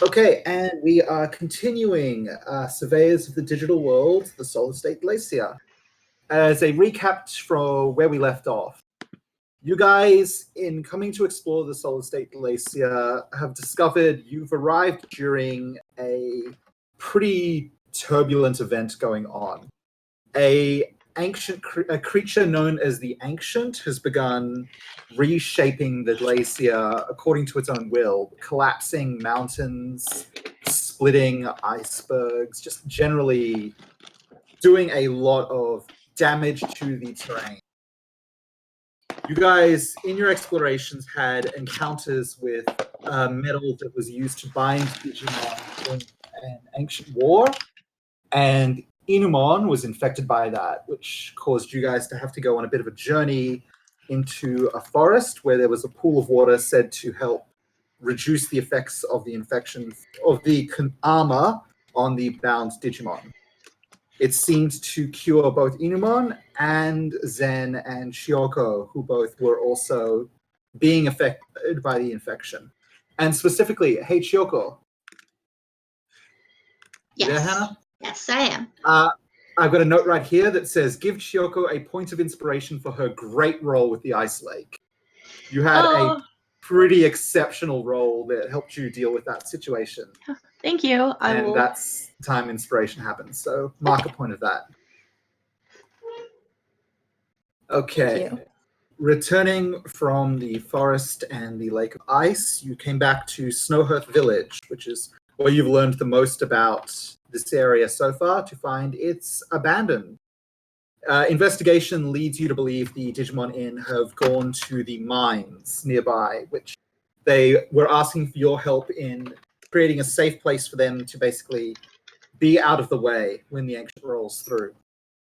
Okay, and we are continuing Surveyors of the Digital World, the Solid State Glacier. As a recap from where we left off, you guys, in coming to explore the Solid State Glacier, have discovered you've arrived during a pretty turbulent event going on. A creature known as the Ancient has begun reshaping the glacier according to its own will, collapsing mountains, splitting icebergs, just generally doing a lot of damage to the terrain. You guys, in your explorations, had encounters with metal that was used to bind Digimon in an ancient war, and Inumon was infected by that, which caused you guys to have to go on a bit of a journey into a forest where there was a pool of water said to help reduce the effects of the infection of the armor on the bound Digimon. It seemed to cure both Inumon and Zen and Shioko, who both were also being affected by the infection. And specifically, hey Shioko. Yes. You there, Hannah? Yes, I am. I've got a note right here that says, give Shioko a point of inspiration for her great role with the Ice Lake. You had a pretty exceptional role that helped you deal with that situation. Thank you. That's the time inspiration happens. So mark a point of that. Okay. Returning from the forest and the Lake of Ice, you came back to Snowhearth Village, which is where you've learned the most about this area so far, to find it's abandoned. Investigation leads you to believe the Digimon Inn have gone to the mines nearby, which they were asking for your help in creating a safe place for them to basically be out of the way when the Ancient rolls through.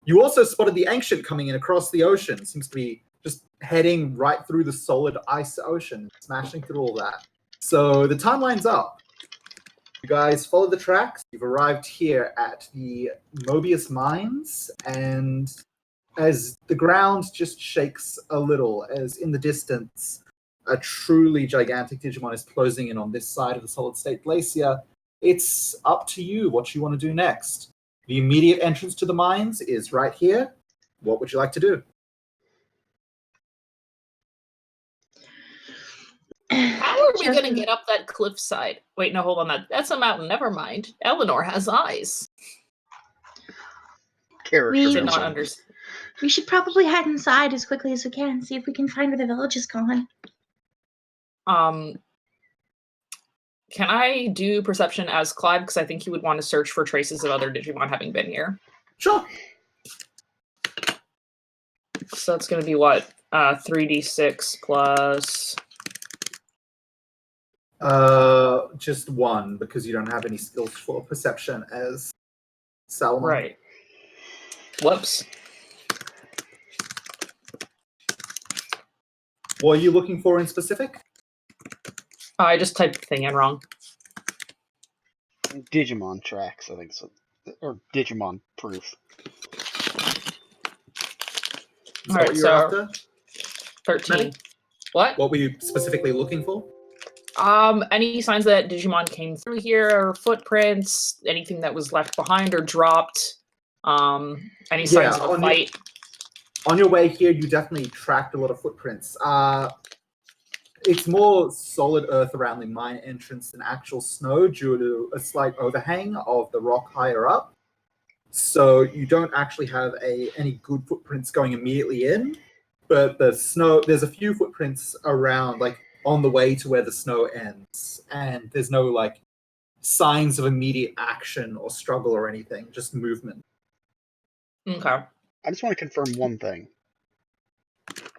You also spotted the Ancient coming in across the ocean. Seems to be just heading right through the solid ice ocean, smashing through all that. So the timeline's up. You guys follow the tracks. You've arrived here at the Mobius Mines, and as the ground just shakes a little, as in the distance, a truly gigantic Digimon is closing in on this side of the Solid State Glacier, it's up to you what you want to do next. The immediate entrance to the mines is right here. What would you like to do? How are we going to get up that cliffside? Wait, no, hold on. That's a mountain. Never mind. Eleanor has eyes. We Did not understand. We should probably head inside as quickly as we can, see if we can find where the village is gone. Can I do perception as Clive? Because I think he would want to search for traces of other Digimon having been here. Sure. So that's going to be what? 3d6 plus... just one, because you don't have any skills for perception as Salomon. Right. Whoops. What are you looking for in specific? I just typed the thing in wrong. Digimon tracks, I think so. Or Digimon proof. Is that what you're after? 13. Maddie? What? What were you specifically looking for? Any signs that Digimon came through here, or footprints, anything that was left behind or dropped, any signs of a fight. On your way here, you definitely tracked a lot of footprints. It's more solid earth around the mine entrance than actual snow due to a slight overhang of the rock higher up. So you don't actually have any good footprints going immediately in, but the snow, there's a few footprints around, like on the way to where the snow ends, and there's no like signs of immediate action or struggle or anything, just movement. Okay. I just want to confirm one thing.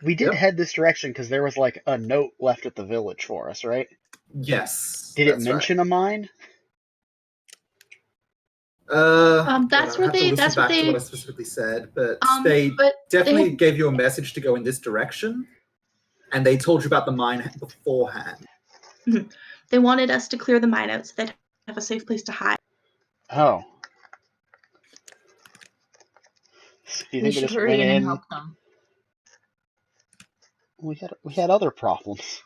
We did head this direction because there was like a note left at the village for us, right? Yes. Did it mention a mine? That's where they. That's what I specifically said, but they definitely gave you a message to go in this direction, and they told you about the mine beforehand. They wanted us to clear the mine out so they'd have a safe place to hide. Oh. So do you think they just went in? Help them. We had other problems.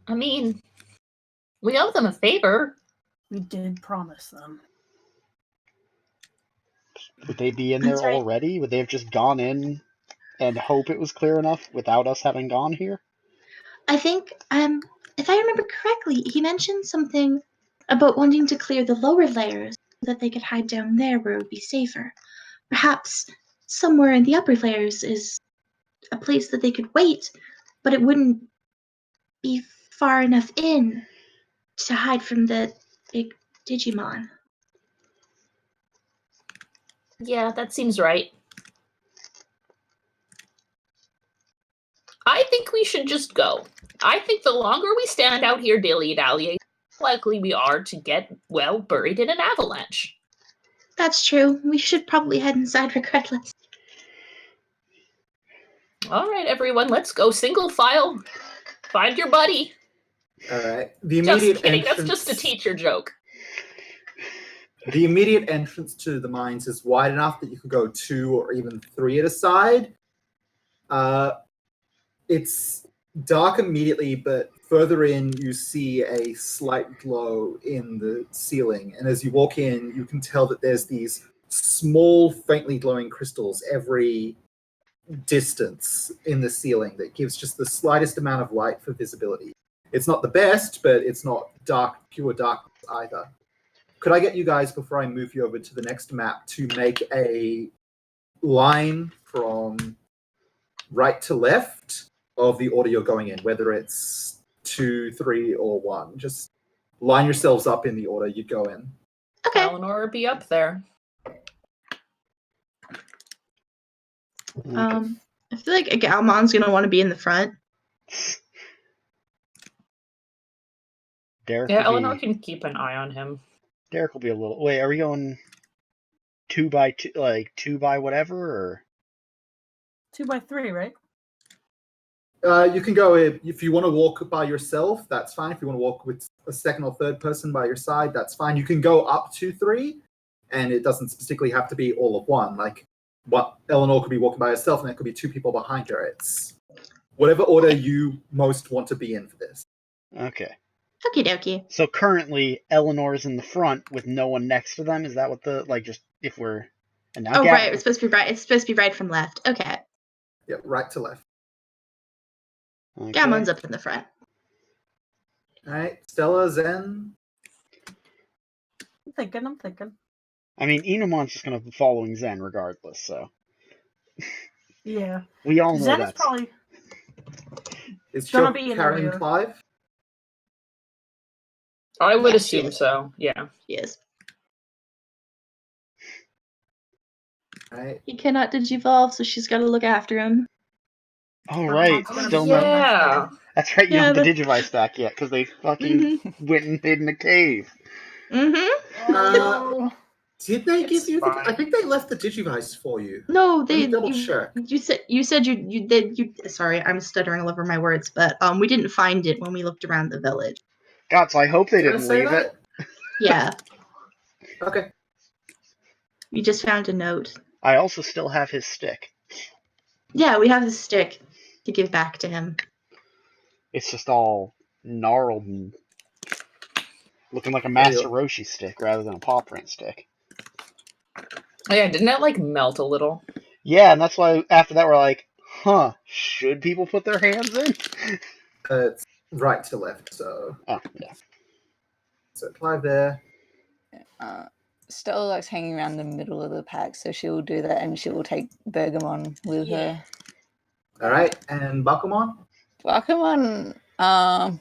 I mean, We owe them a favor. We did promise them. Would they be in there That's right. already? Would they have just gone in and hope it was clear enough without us having gone here? I think, if I remember correctly, he mentioned something about wanting to clear the lower layers so that they could hide down there where it would be safer. Perhaps somewhere in the upper layers is a place that they could wait, but it wouldn't be far enough in to hide from the big Digimon. Yeah, that seems right. I think we should just go. I think the longer we stand out here dilly-dallying, the more likely we are to get, well, buried in an avalanche. That's true. We should probably head inside regardless. All right, everyone, let's go single file. Find your buddy. All right. The Just immediate kidding. entrance. That's just a teacher joke. The immediate entrance to the mines is wide enough that you could go 2 or even 3 at a side. It's dark immediately, but further in you see a slight glow in the ceiling. And as you walk in, you can tell that there's these small, faintly glowing crystals every distance in the ceiling that gives just the slightest amount of light for visibility. It's not the best, but it's not dark, pure darkness either. Could I get you guys, before I move you over to the next map, to make a line from right to left of the order you're going in, whether it's 2, 3, or 1. Just line yourselves up in the order you'd go in. Okay. Eleanor be up there. I feel like Galmon's gonna want to be in the front. Derek. Yeah, Eleanor can keep an eye on him. Derek will be a little. Wait, are we going 2 by 2, like 2 by whatever, or 2 by 3, right? You can go if you want to walk by yourself. That's fine. If you want to walk with a second or third person by your side, that's fine. You can go up to 3, and it doesn't specifically have to be all of one. Like, what Eleanor could be walking by herself, and there could be 2 people behind her. It's whatever order you most want to be in for this. okay? Okie dokie. So currently, Eleanor's in the front with no one next to them. Is that what the just if we're and now? Oh, right. It's supposed to be right. It's supposed to be right from left. Okay. Yeah, right to left. Okay. Galmon's up in the front. All right, Stella, Zen. I'm thinking. I mean, Inumon's just gonna be following Zen regardless, so Yeah. we all know Zen is that. probably Is gonna Chuck be in the carrying rear. Clive? I would Yes, assume yes. so, yeah. Yes. All right. He cannot digivolve, so she's got to look after him. All right, Gonna be still right not. next to Yeah. him. That's right. You Yeah, have the but- Digivice stack yet because they fucking went and hid in a cave. Mm-hmm. Oh, Did they It's give you? fine. I think they left the Digivice for you. No, Let me they. double check. You said you did. Sorry, I'm stuttering all over my words, but we didn't find it when we looked around the village. God, so I hope they Did I didn't say leave that? it. Yeah, Okay. we just found a note. I also still have his stick. Yeah, we have the stick to give back to him. It's just all gnarled and looking like a There you Master go. Roshi stick rather than a paw print stick. Oh, yeah, didn't that, like, melt a little? Yeah, and that's why after that we're like, huh, should people put their hands in? It's right to left, so Oh, yeah. Clive there. Stella likes hanging around the middle of the pack, so she will do that, and she will take Bergamon with her. All right, and Bakumon. Bakuman, I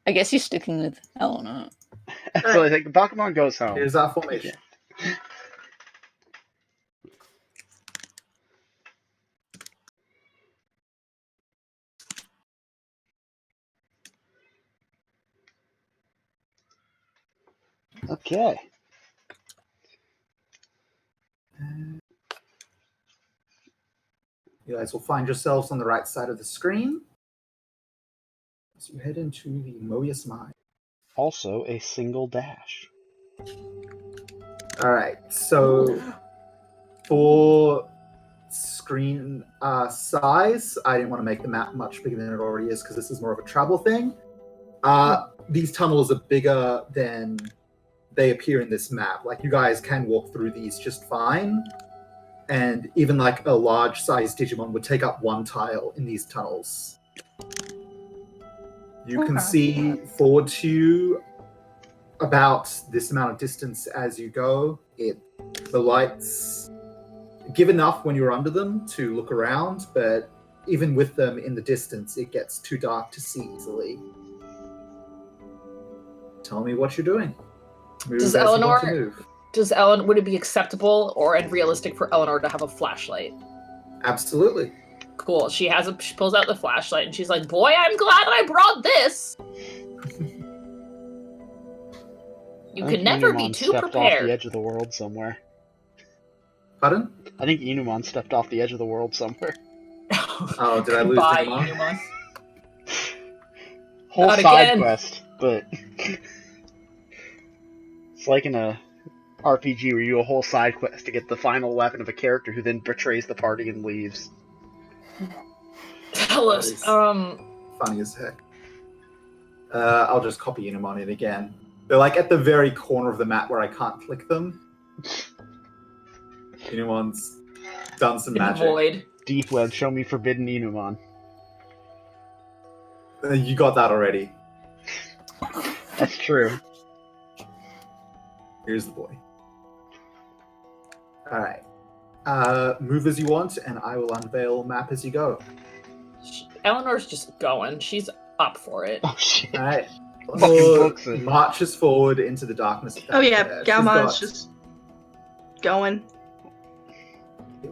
guess you're sticking with Eleanor. So I think Bakuman goes home. Here's our formation. Okay. You guys will find yourselves on the right side of the screen as you head into the Mobius mine. Also a single dash. All right, so for screen size, I didn't want to make the map much bigger than it already is because this is more of a travel thing. these tunnels are bigger than they appear in this map. Like, you guys can walk through these just fine, and even like a large-sized Digimon would take up one tile in these tunnels. You can see forward to you about this amount of distance as you go. The lights give enough when you're under them to look around, but even with them in the distance, it gets too dark to see easily. Tell me what you're doing. Move as you want to move. Would it be acceptable or unrealistic for Eleanor to have a flashlight? Absolutely. Cool. She pulls out the flashlight and she's like, "Boy, I'm glad I brought this." You can never be too stepped prepared. Off the edge of the world somewhere. Pardon? I think Inumon stepped off the edge of the world somewhere. Oh, did I lose Bye, Digimon? Whole Not side again. quest, but it's like in a RPG where you do a whole side quest to get the final weapon of a character who then betrays the party and leaves. Tell us. Funny as heck. I'll just copy Inumon in again. They're like at the very corner of the map where I can't click them. Inumon's done some magic. Void. Deep web, show me forbidden Inumon. You got that already. That's true. Here's the boy. Alright. Move as you want, and I will unveil map as you go. Eleanor's just going. She's up for it. Oh shit. Alright. Books it. Marches forward into the darkness of Oh yeah, She's Galmon's got- just going.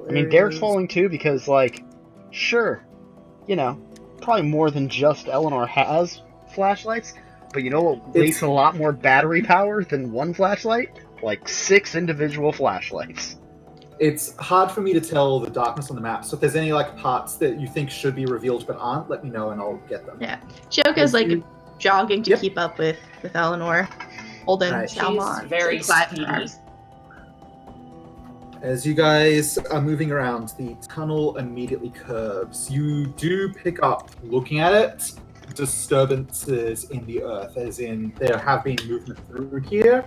I mean, Derek's following too because, like, sure, you know, probably more than just Eleanor has flashlights, but you know what wastes a lot more battery power than one flashlight? Like 6 individual flashlights. It's hard for me to tell the darkness on the map, so if there's any like parts that you think should be revealed but aren't, let me know and I'll get them. Yeah, Joka's like jogging to keep up with Eleanor, holding Right. Galmon. She's very speedy. As you guys are moving around, the tunnel immediately curves. You do pick up, looking at it, disturbances in the earth, as in there have been movement through here,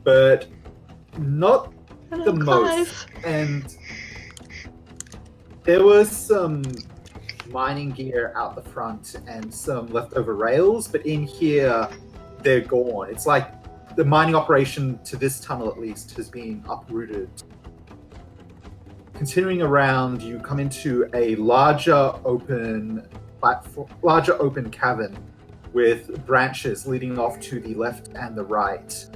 but not the most. And there was some mining gear out the front and some leftover rails, but in here, they're gone. It's like the mining operation to this tunnel, at least, has been uprooted. Continuing around, you come into a larger open cavern with branches leading off to the left and the right.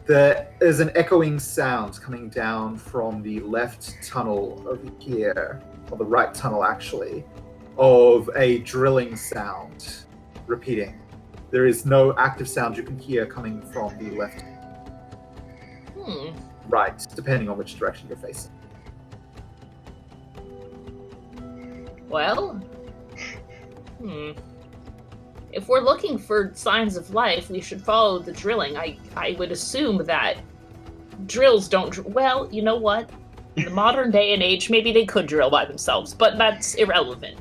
There is an echoing sound coming down from the left tunnel over here, or the right tunnel actually, of a drilling sound repeating. There is no active sound you can hear coming from the left. Right, depending on which direction you're facing. Well, if we're looking for signs of life, we should follow the drilling. I would assume that drills don't... Well, you know what? In the modern day and age, maybe they could drill by themselves, but that's irrelevant.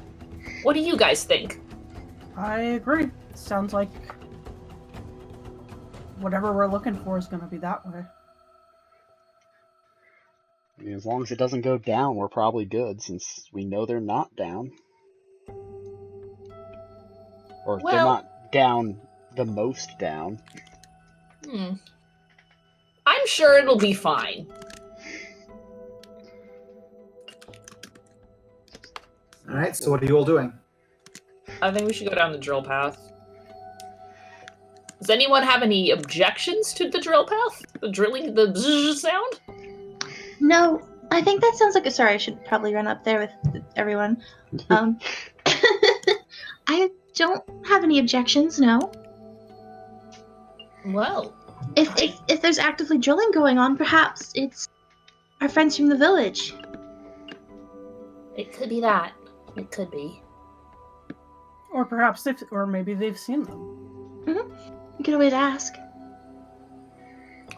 What do you guys think? I agree. Sounds like whatever we're looking for is going to be that way. I mean, as long as it doesn't go down, we're probably good, since we know they're not down. Or they're not down the most down. I'm sure it'll be fine. Alright, so what are you all doing? I think we should go down the drill path. Does anyone have any objections to the drill path? The drilling, the bzzz sound? No, I think that sounds like a... Sorry, I should probably run up there with everyone. I don't have any objections, no. Well... If there's actively drilling going on, perhaps it's our friends from the village. It could be that. It could be. Or perhaps maybe they've seen them. You could always ask.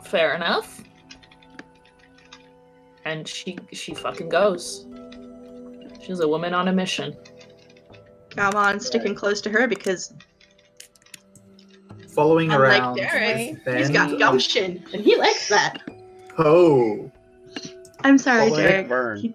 Fair enough. And she fucking goes. She's a woman on a mission. Galmon's sticking close to her because following Unlike around Derek, this he's bend got of- gumption, and he likes that. Oh. I'm sorry, Following Derek. Burn.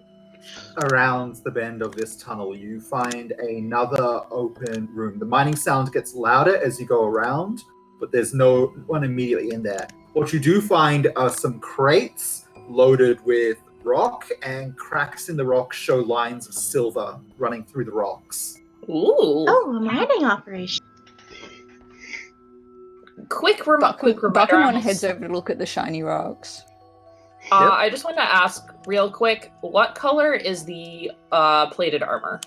Around the bend of this tunnel, you find another open room. The mining sound gets louder as you go around, but there's no one immediately in there. What you do find are some crates loaded with rock, and cracks in the rock show lines of silver running through the rocks. Ooh. Oh, a mining operation. Quick reminder. Bakuman heads over to look at the shiny rocks. Yep. I just want to ask real quick, what color is the plated armor?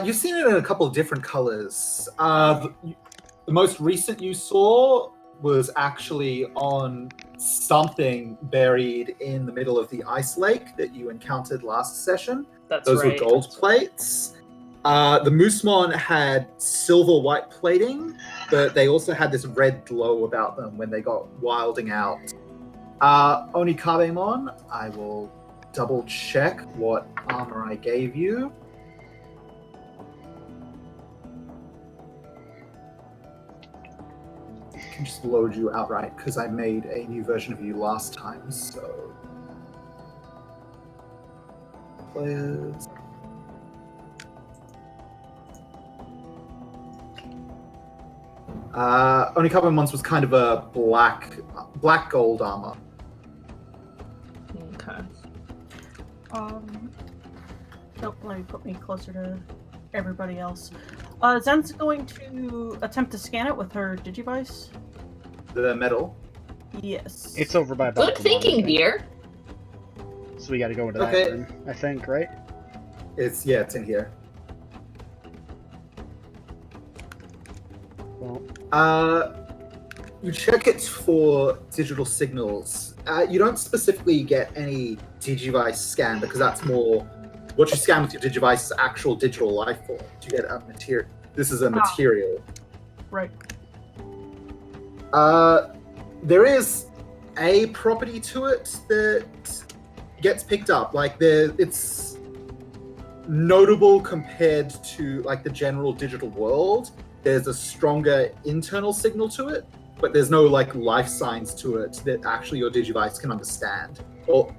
You've seen it in a couple of different colors. The most recent you saw was actually on something buried in the middle of the ice lake that you encountered last session. Those were gold plates. The Moosemon had silver white plating, but they also had this red glow about them when they got wilding out. Onikabemon, I will double check what armor I gave you. I can just load you outright because I made a new version of you last time, so... Players... Onikabemon's was kind of a black gold armor. Okay. Let me put me closer to everybody else. Zen's going to attempt to scan it with her Digivice. The metal. Yes. It's over by Good Bakuman, thinking, I think. dear. So we got to go into Okay. that room, I think, right? It's in here. Well, You check it for digital signals. You don't specifically get any Digivice scan because that's more what you scan with your Digivice is actual digital life form. You get a material. This is a material. Right. There is a property to it that gets picked up. Like it's notable compared to like the general digital world. There's a stronger internal signal to it, but there's no like life signs to it that actually your Digivice can understand. Or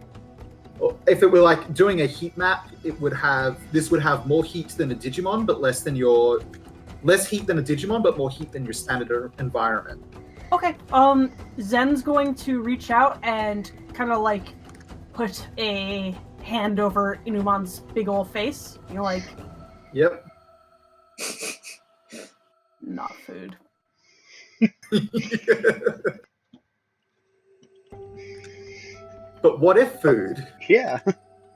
if it were like doing a heat map, this would have more heat than a Digimon, but less heat than a Digimon, but more heat than your standard environment. Okay. Zen's going to reach out and kind of like put a hand over Inumon's big old face. You're like, Yep. not food. But what if food? yeah.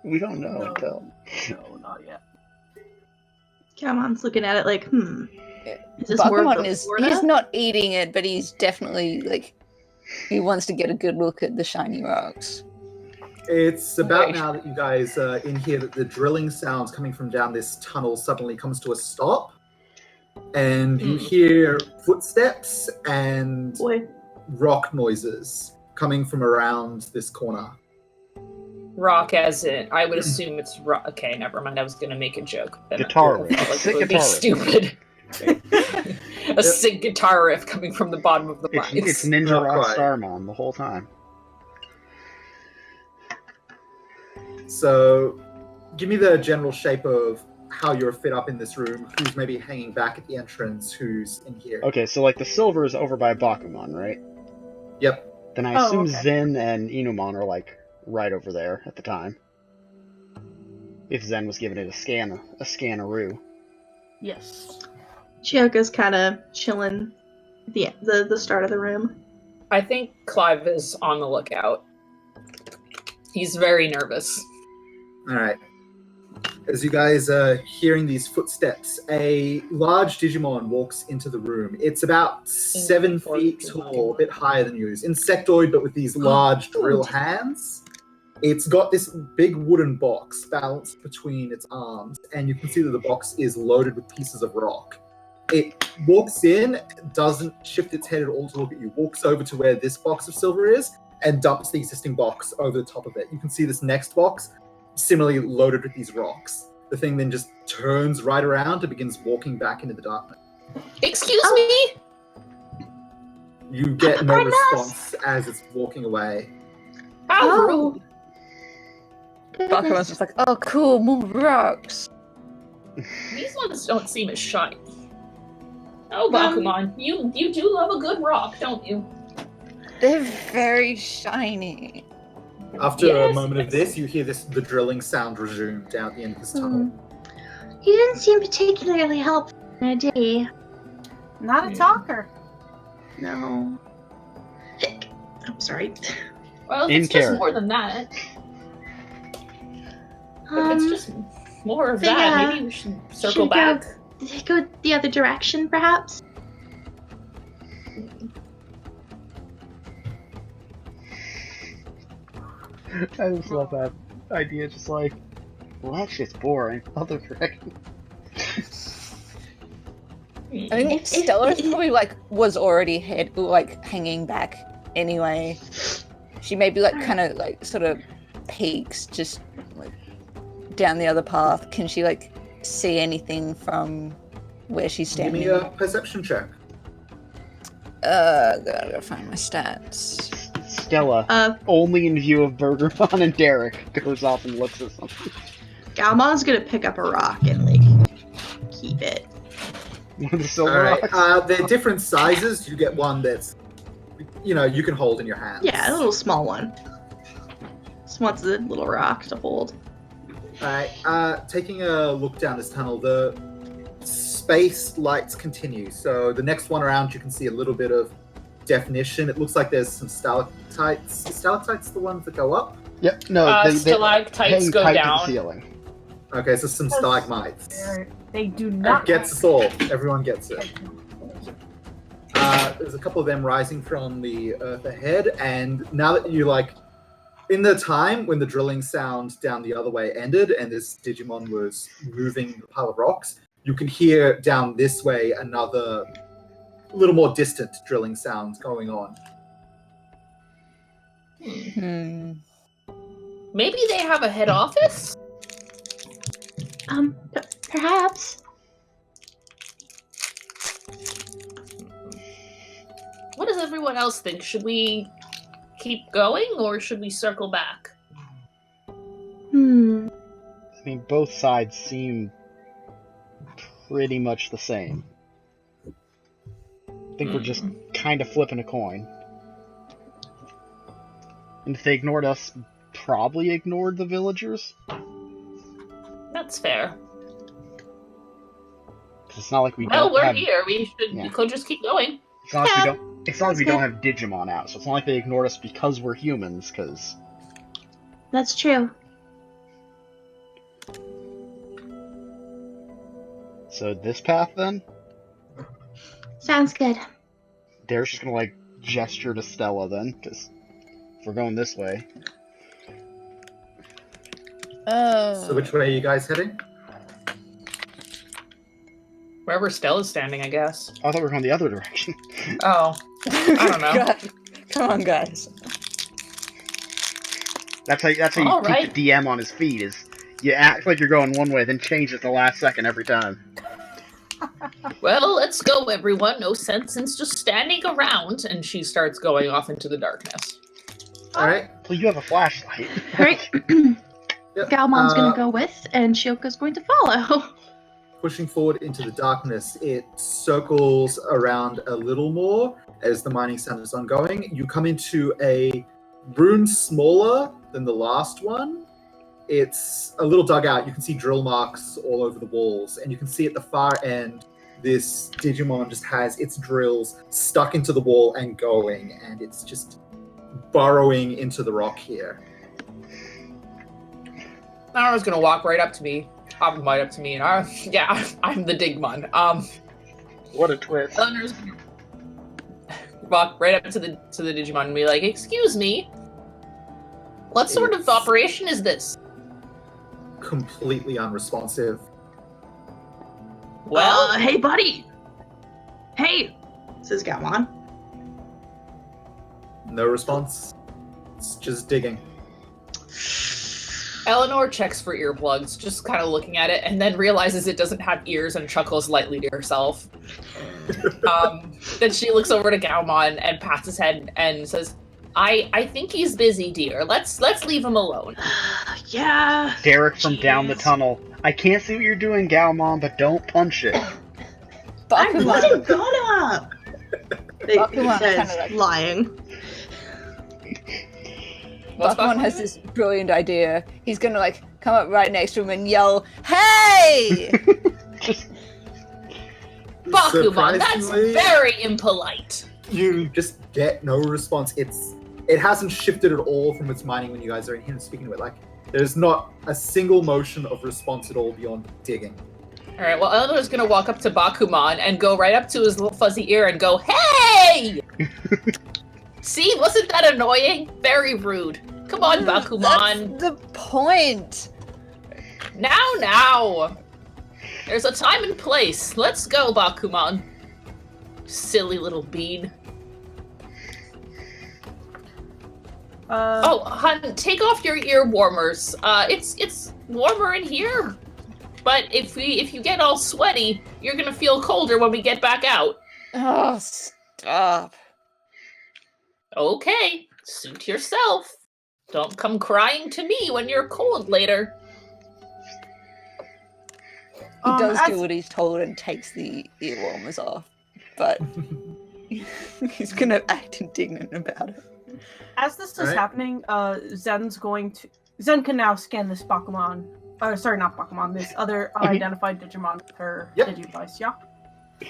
We don't know until... No, not yet. Kamon's looking at it like, Is this more of Bakuman the is Florida? he's not eating it, but he's definitely like he wants to get a good look at the shiny rocks. It's about Right. now that you guys are in here that the drilling sounds coming from down this tunnel suddenly comes to a stop. And you hear footsteps and Boy. rock noises coming from around this corner. Rock as in, I would assume it's rock. Okay, never mind. I was gonna make a joke. Then Guitar I riff. felt like Sick it would be guitar riff. stupid. A sick guitar riff coming from the bottom of the mines. It's Ninja Not Rock quite. Starmon the whole time. So give me the general shape of how you're fit up in this room, who's maybe hanging back at the entrance, who's in here. Okay, so like the silver is over by Bakuman, right? Yep. Then I Oh, assume okay. Zen and Inumon are like right over there at the time. If Zen was giving it a scanaroo. Yes. Chioka's kind of chilling at the start of the room. I think Clive is on the lookout. He's very nervous. All right. As you guys are hearing these footsteps, a large Digimon walks into the room. It's about 7 feet tall, a bit higher than you. It's insectoid, but with these large drill hands. It's got this big wooden box balanced between its arms, and you can see that the box is loaded with pieces of rock. It walks in, doesn't shift its head at all to look at you, walks over to where this box of silver is, and dumps the existing box over the top of it. You can see this next box, similarly loaded with these rocks. The thing then just turns right around and begins walking back into the darkness. Excuse me? You get no Our nest! response as it's walking away. How Oh. rude. Bakuman's Goodness. just like, oh, cool, more rocks. These ones don't seem as shiny. Oh, Bakuman, you do love a good rock, don't you? They're very shiny. After a Yes, moment of yes. this, you hear the drilling sound resume down the end of this tunnel. He didn't seem particularly helpful in a day. Not a talker. No. I'm sorry. Well, In it's just character. more than that. If it's just more of but that, yeah, maybe we should circle should back. go the other direction, perhaps. I just love that idea. Just like, well, that shit's boring. Other direction. I think If- Stella if- probably was already hanging back anyway. She maybe kind of sort of peeks just down the other path. Can she see anything from where she's Give standing? me a perception check. Gotta find my stats. Stella, only in view of Bergermon and Derek, goes off and looks at something. Galmon's gonna pick up a rock and keep it. One of the silver Alright, rocks. they're different sizes. You get one that's, you can hold in your hands. Yeah, a little small one. Just wants a little rock to hold. Alright, taking a look down this tunnel, the space lights continue. So the next one around, you can see a little bit of definition. It looks like there's some stalactites. Is stalactites the ones that go up? Yep. No, they Stalactites hang go tight to the down. ceiling. Okay, so some stalagmites. They do That not. gets us all. Everyone gets it. There's a couple of them rising from the earth ahead, and now that you in the time when the drilling sound down the other way ended and this Digimon was moving the pile of rocks, you can hear down this way another little more distant drilling sounds going on. Maybe they have a head office? Perhaps. What does everyone else think? Should we keep going or should we circle back? I mean, both sides seem pretty much the same. I think we're just kind of flipping a coin. And if they ignored us, probably ignored the villagers. That's fair. 'Cause it's not like we Well, don't we're have... here. We could just keep going. It's not like Yeah, we don't... It's not like we don't have Digimon out, so it's not like they ignored us because we're humans, because... That's true. So this path, then? Sounds good. Derek's just gonna, gesture to Stella, then, because if we're going this way... So which way are you guys heading? Wherever Stella's standing, I guess. I thought we were going the other direction. Oh. I don't know. God. Come on, guys. That's how you All keep right. the DM on his feet, is you act like you're going one way, then change at the last second every time. Well, let's go, everyone. No sense in just standing around. And she starts going off into the darkness. Alright. Well, you have a flashlight. Alright. Yep. Galmon's gonna go with, and Shioka's going to follow. Pushing forward into the darkness, it circles around a little more as the mining sound is ongoing. You come into a room smaller than the last one. It's a little dug out. You can see drill marks all over the walls, and you can see at the far end, this Digimon just has its drills stuck into the wall and going, and it's just burrowing into the rock here. Nara's gonna walk right up to me, hop right up to me, and I'm the Digimon. What a twist. Eleanor's gonna walk right up to the Digimon and be like, "Excuse me, what sort of operation is this?" Completely unresponsive. Well, hey, buddy. Hey, says Galmon. No response. It's just digging. Eleanor checks for earplugs, just kind of looking at it, and then realizes it doesn't have ears and chuckles lightly to herself. Then she looks over to Gaomon and pats his head and says, I think he's busy, dear. Let's leave him alone. Yeah. Derek from down the Jeez. tunnel. I can't see what you're doing, Galmon, but don't punch it. I'm Bakuman, letting Ghana up. He Bakuman says, kinda like- lying. What's Bakuman Bakuman has doing? this brilliant idea. He's gonna like come up right next to him and yell, "Hey!" Just Bakuman, that's Surprisingly, very impolite. you just get no response. It hasn't shifted at all from its mining when you guys are in here speaking to it. Like, there's not a single motion of response at all beyond digging. All right, well, Eleanor's gonna walk up to Bakuman and go right up to his little fuzzy ear and go, "Hey!" See, wasn't that annoying? Very rude. Come on, Bakuman. That's the point. Now. There's a time and place. Let's go, Bakuman. Silly little bean. Oh, hun, take off your ear warmers. It's warmer in here. But if you get all sweaty, you're gonna feel colder when we get back out. Oh, stop. Okay, suit yourself. Don't come crying to me when you're cold later. He does as- do what he's told and takes the ear warmers off, but he's gonna act indignant about it. As this is Alright. happening, Zen can now scan this Bakuman. Sorry, not Bakuman. This other unidentified Digimon with her Yep. Digivice. Yeah.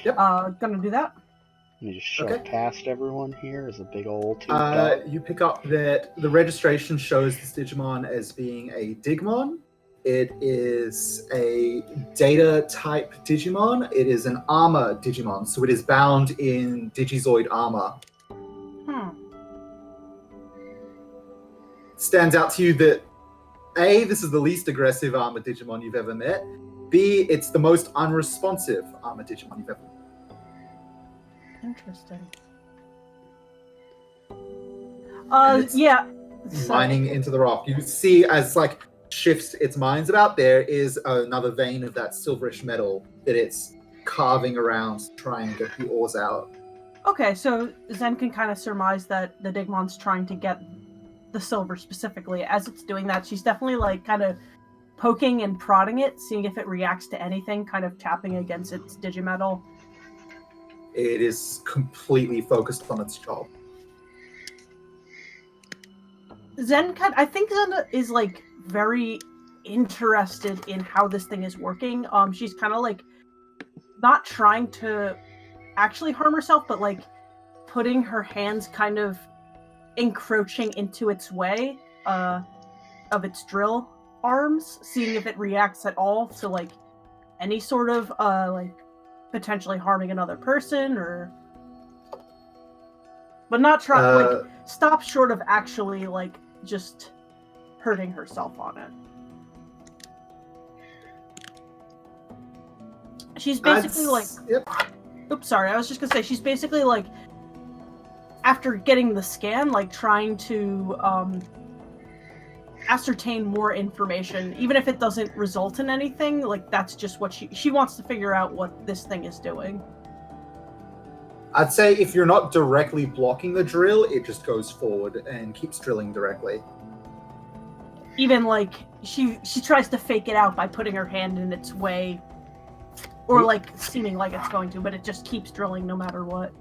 Yep. Gonna do that. let me just shove Okay. past everyone here as a big old tube dog. You pick up that the registration shows this Digimon as being a Digimon. It is a data type Digimon. It is an armor Digimon, so it is bound in Digizoid armor. Stands out to you that A, this is the least aggressive armor Digimon you've ever met. B, it's the most unresponsive armor Digimon you've ever met. Interesting. it's- Yeah. Mining into the rock. You see as like shifts its mines about, there is another vein of that silverish metal that it's carving around to try and get the ores out. Okay, so Zen can kind of surmise that the Digmon's trying to get the silver specifically. As it's doing that, she's definitely like kind of poking and prodding it, seeing if it reacts to anything, kind of tapping against its digimetal. It is completely focused on its job. I think Zen is like very interested in how this thing is working. She's kind of like not trying to actually harm herself, but like putting her hands kind of encroaching into its way of its drill arms, seeing if it reacts at all to like any sort of like potentially harming another person, or but not trying like stop short of actually like just hurting herself on it. She's basically like Yep. oops, sorry, I was just gonna say she's basically like after getting the scan, like trying to ascertain more information, even if it doesn't result in anything. Like that's just what she wants to figure out what this thing is doing. I'd say if you're not directly blocking the drill, it just goes forward and keeps drilling directly. Even like she tries to fake it out by putting her hand in its way, or like seeming like it's going to, but it just keeps drilling no matter what.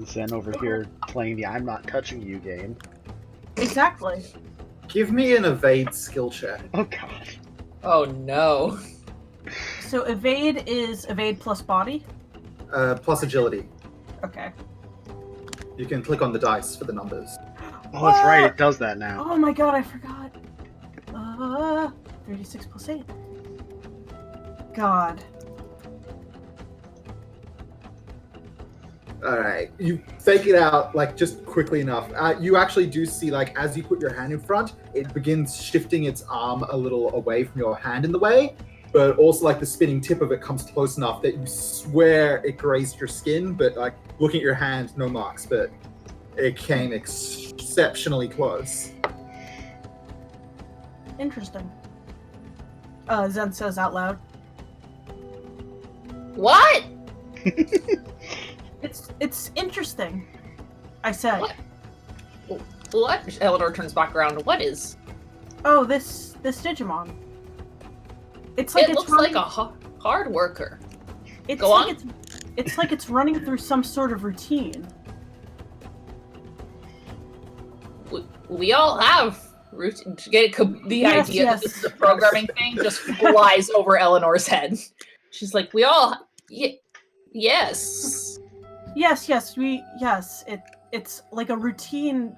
Zen over here playing the I'm not touching you game. Exactly. Give me an evade skill check. Oh god. Oh no. So evade is evade plus body. Plus agility. Okay. You can click on the dice for the numbers. Oh, that's right, it does that now. Oh my god, I forgot. 36 plus 8. God. Alright, you fake it out, like, just quickly enough. You actually do see, like, as you put your hand in front, it begins shifting its arm a little away from your hand in the way, but also, like, the spinning tip of it comes close enough that you swear it grazed your skin, but, like, looking at your hand, no marks, but it came exceptionally close. Interesting. Zen says out loud. What? It's interesting. I said. What? Eleanor turns back around. What is? Oh, this Digimon. It Looks like a hard worker. It's Go like on. It's like it's running through some sort of routine. We all have routine. The idea that this is a programming thing just flies over Eleanor's head. She's like, we all. Yes. Yes. It's like a routine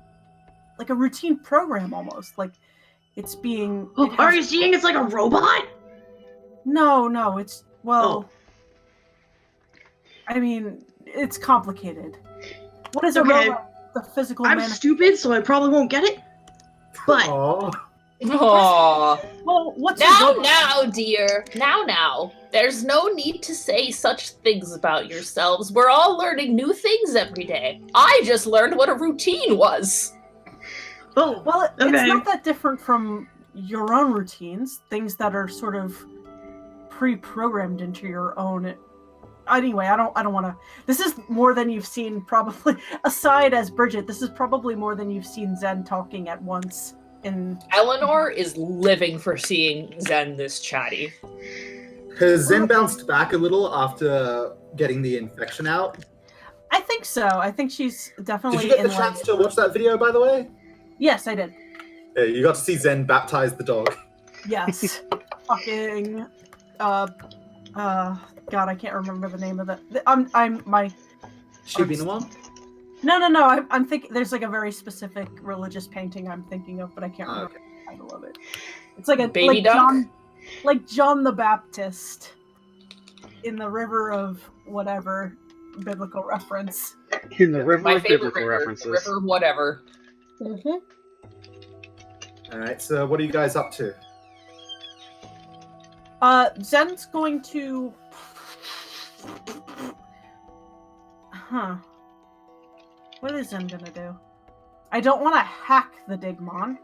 program almost. Like it's being. Oh, are you seeing it's like a robot? No, it's I mean, it's complicated. What is a robot? The physical. I'm stupid, so I probably won't get it. But Aww. Well, what's now, dear. Now. There's no need to say such things about yourselves. We're all learning new things every day. I just learned what a routine was. Oh, well, okay. It's not that different from your own routines. Things that are sort of pre-programmed into your own. Anyway, I don't want to. This is more than you've seen, probably. Aside as Bridget, this is probably more than you've seen Zen talking at once. Eleanor is living for seeing Zen this chatty. Has Zen bounced back a little after getting the infection out? I think so. I think she's definitely. Did you get the chance to watch that video, by the way? Yes, I did. Yeah, you got to see Zen baptize the dog. Yes. Fucking. God, I can't remember the name of it. Shibinamon? No. I'm thinking there's like a very specific religious painting I'm thinking of, but I can't remember the title of it. It's like a baby duck, like John the Baptist in the river of whatever biblical reference. In the river my of favorite biblical references. River whatever. Mm-hmm. All right, so what are you guys up to? Zen's going to. What is Zen gonna do? I don't want to hack the Digimon,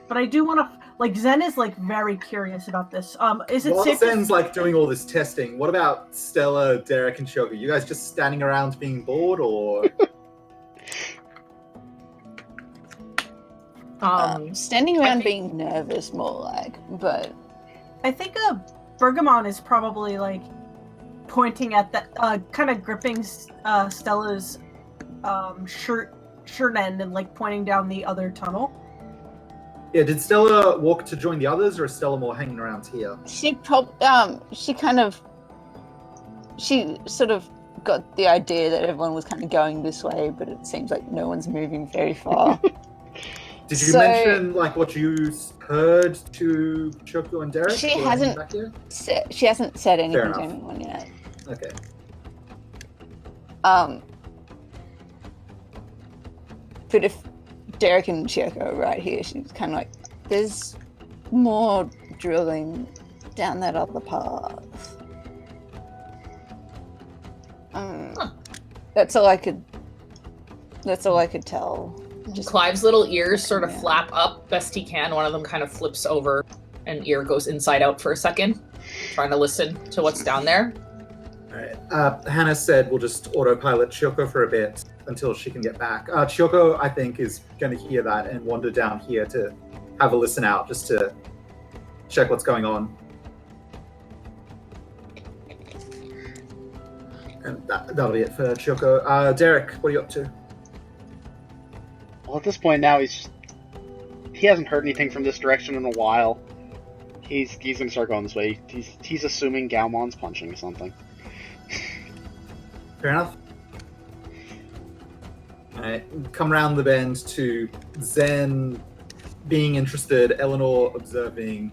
but I do want to. Like, Zen is like very curious about this. Is it While safe? Zen's like doing all this testing, what about Stella, Derek, and Shoga? You guys just standing around being bored, or? Standing around being nervous, more like, but I think Bergamon is probably like pointing at the kind of gripping Stella's shirt end and like pointing down the other tunnel. Yeah, did Stella walk to join the others, or is Stella more hanging around here? she sort of got the idea that everyone was kind of going this way, but it seems like no one's moving very far. Did you mention like what you heard to Choco and Derek? She hasn't said anything to anyone yet. Okay. But if Derek and Choco are right here, she's kind of like, there's more drilling down that other path. That's all I could tell. Clive's little ears sort of flap up best he can. One of them kind of flips over, and ear goes inside out for a second, trying to listen to what's down there. All right. Hannah said we'll just autopilot Choco for a bit until she can get back. Choco, I think, is going to hear that and wander down here to have a listen out, just to check what's going on. And that'll be it for Choco. Derek, what are you up to? Well, at this point now, he hasn't heard anything from this direction in a while. He's gonna start going this way. He's assuming Galmon's punching something. Fair enough. Alright, come round the bend to Zen being interested, Eleanor observing,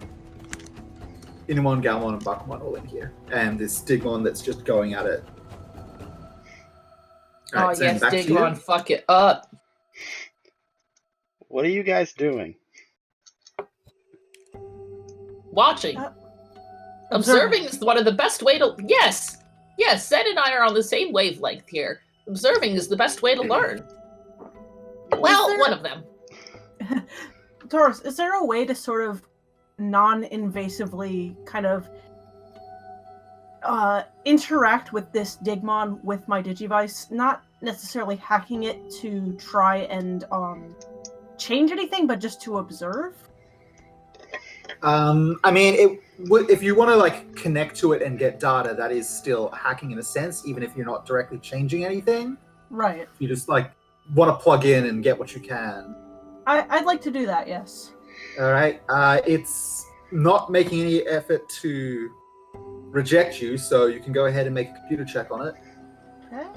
Inumon, Galmon, and Bakumon all in here. And this Digimon that's just going at it. Alright, Zen, yes, back to you. Digimon, fuck it up. What are you guys doing? Watching. Observing is one of the best way to... Yes, Zen and I are on the same wavelength here. Observing is the best way to learn. Well, one of them. Taurus, is there a way to sort of non-invasively kind of interact with this Digimon with my Digivice, not necessarily hacking it to try and change anything, but just to observe. I mean, if you want to like connect to it and get data, that is still hacking in a sense, even if you're not directly changing anything. Right. If you just like want to plug in and get what you can. I'd like to do that, yes. All right. It's not making any effort to reject you, so you can go ahead and make a computer check on it. Okay.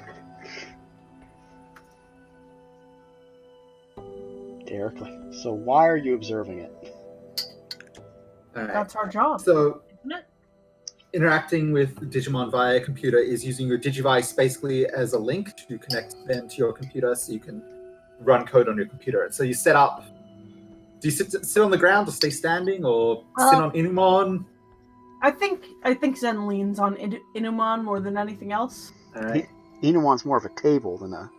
Directly. So why are you observing it? All right. That's our job. So, isn't it? interacting with Digimon via computer is using your Digivice basically as a link to connect them to your computer so you can run code on your computer. So you set up... Do you sit on the ground or stay standing or sit on Inumon? I think Zen leans on Inumon more than anything else. All right. Inumon's more of a table than a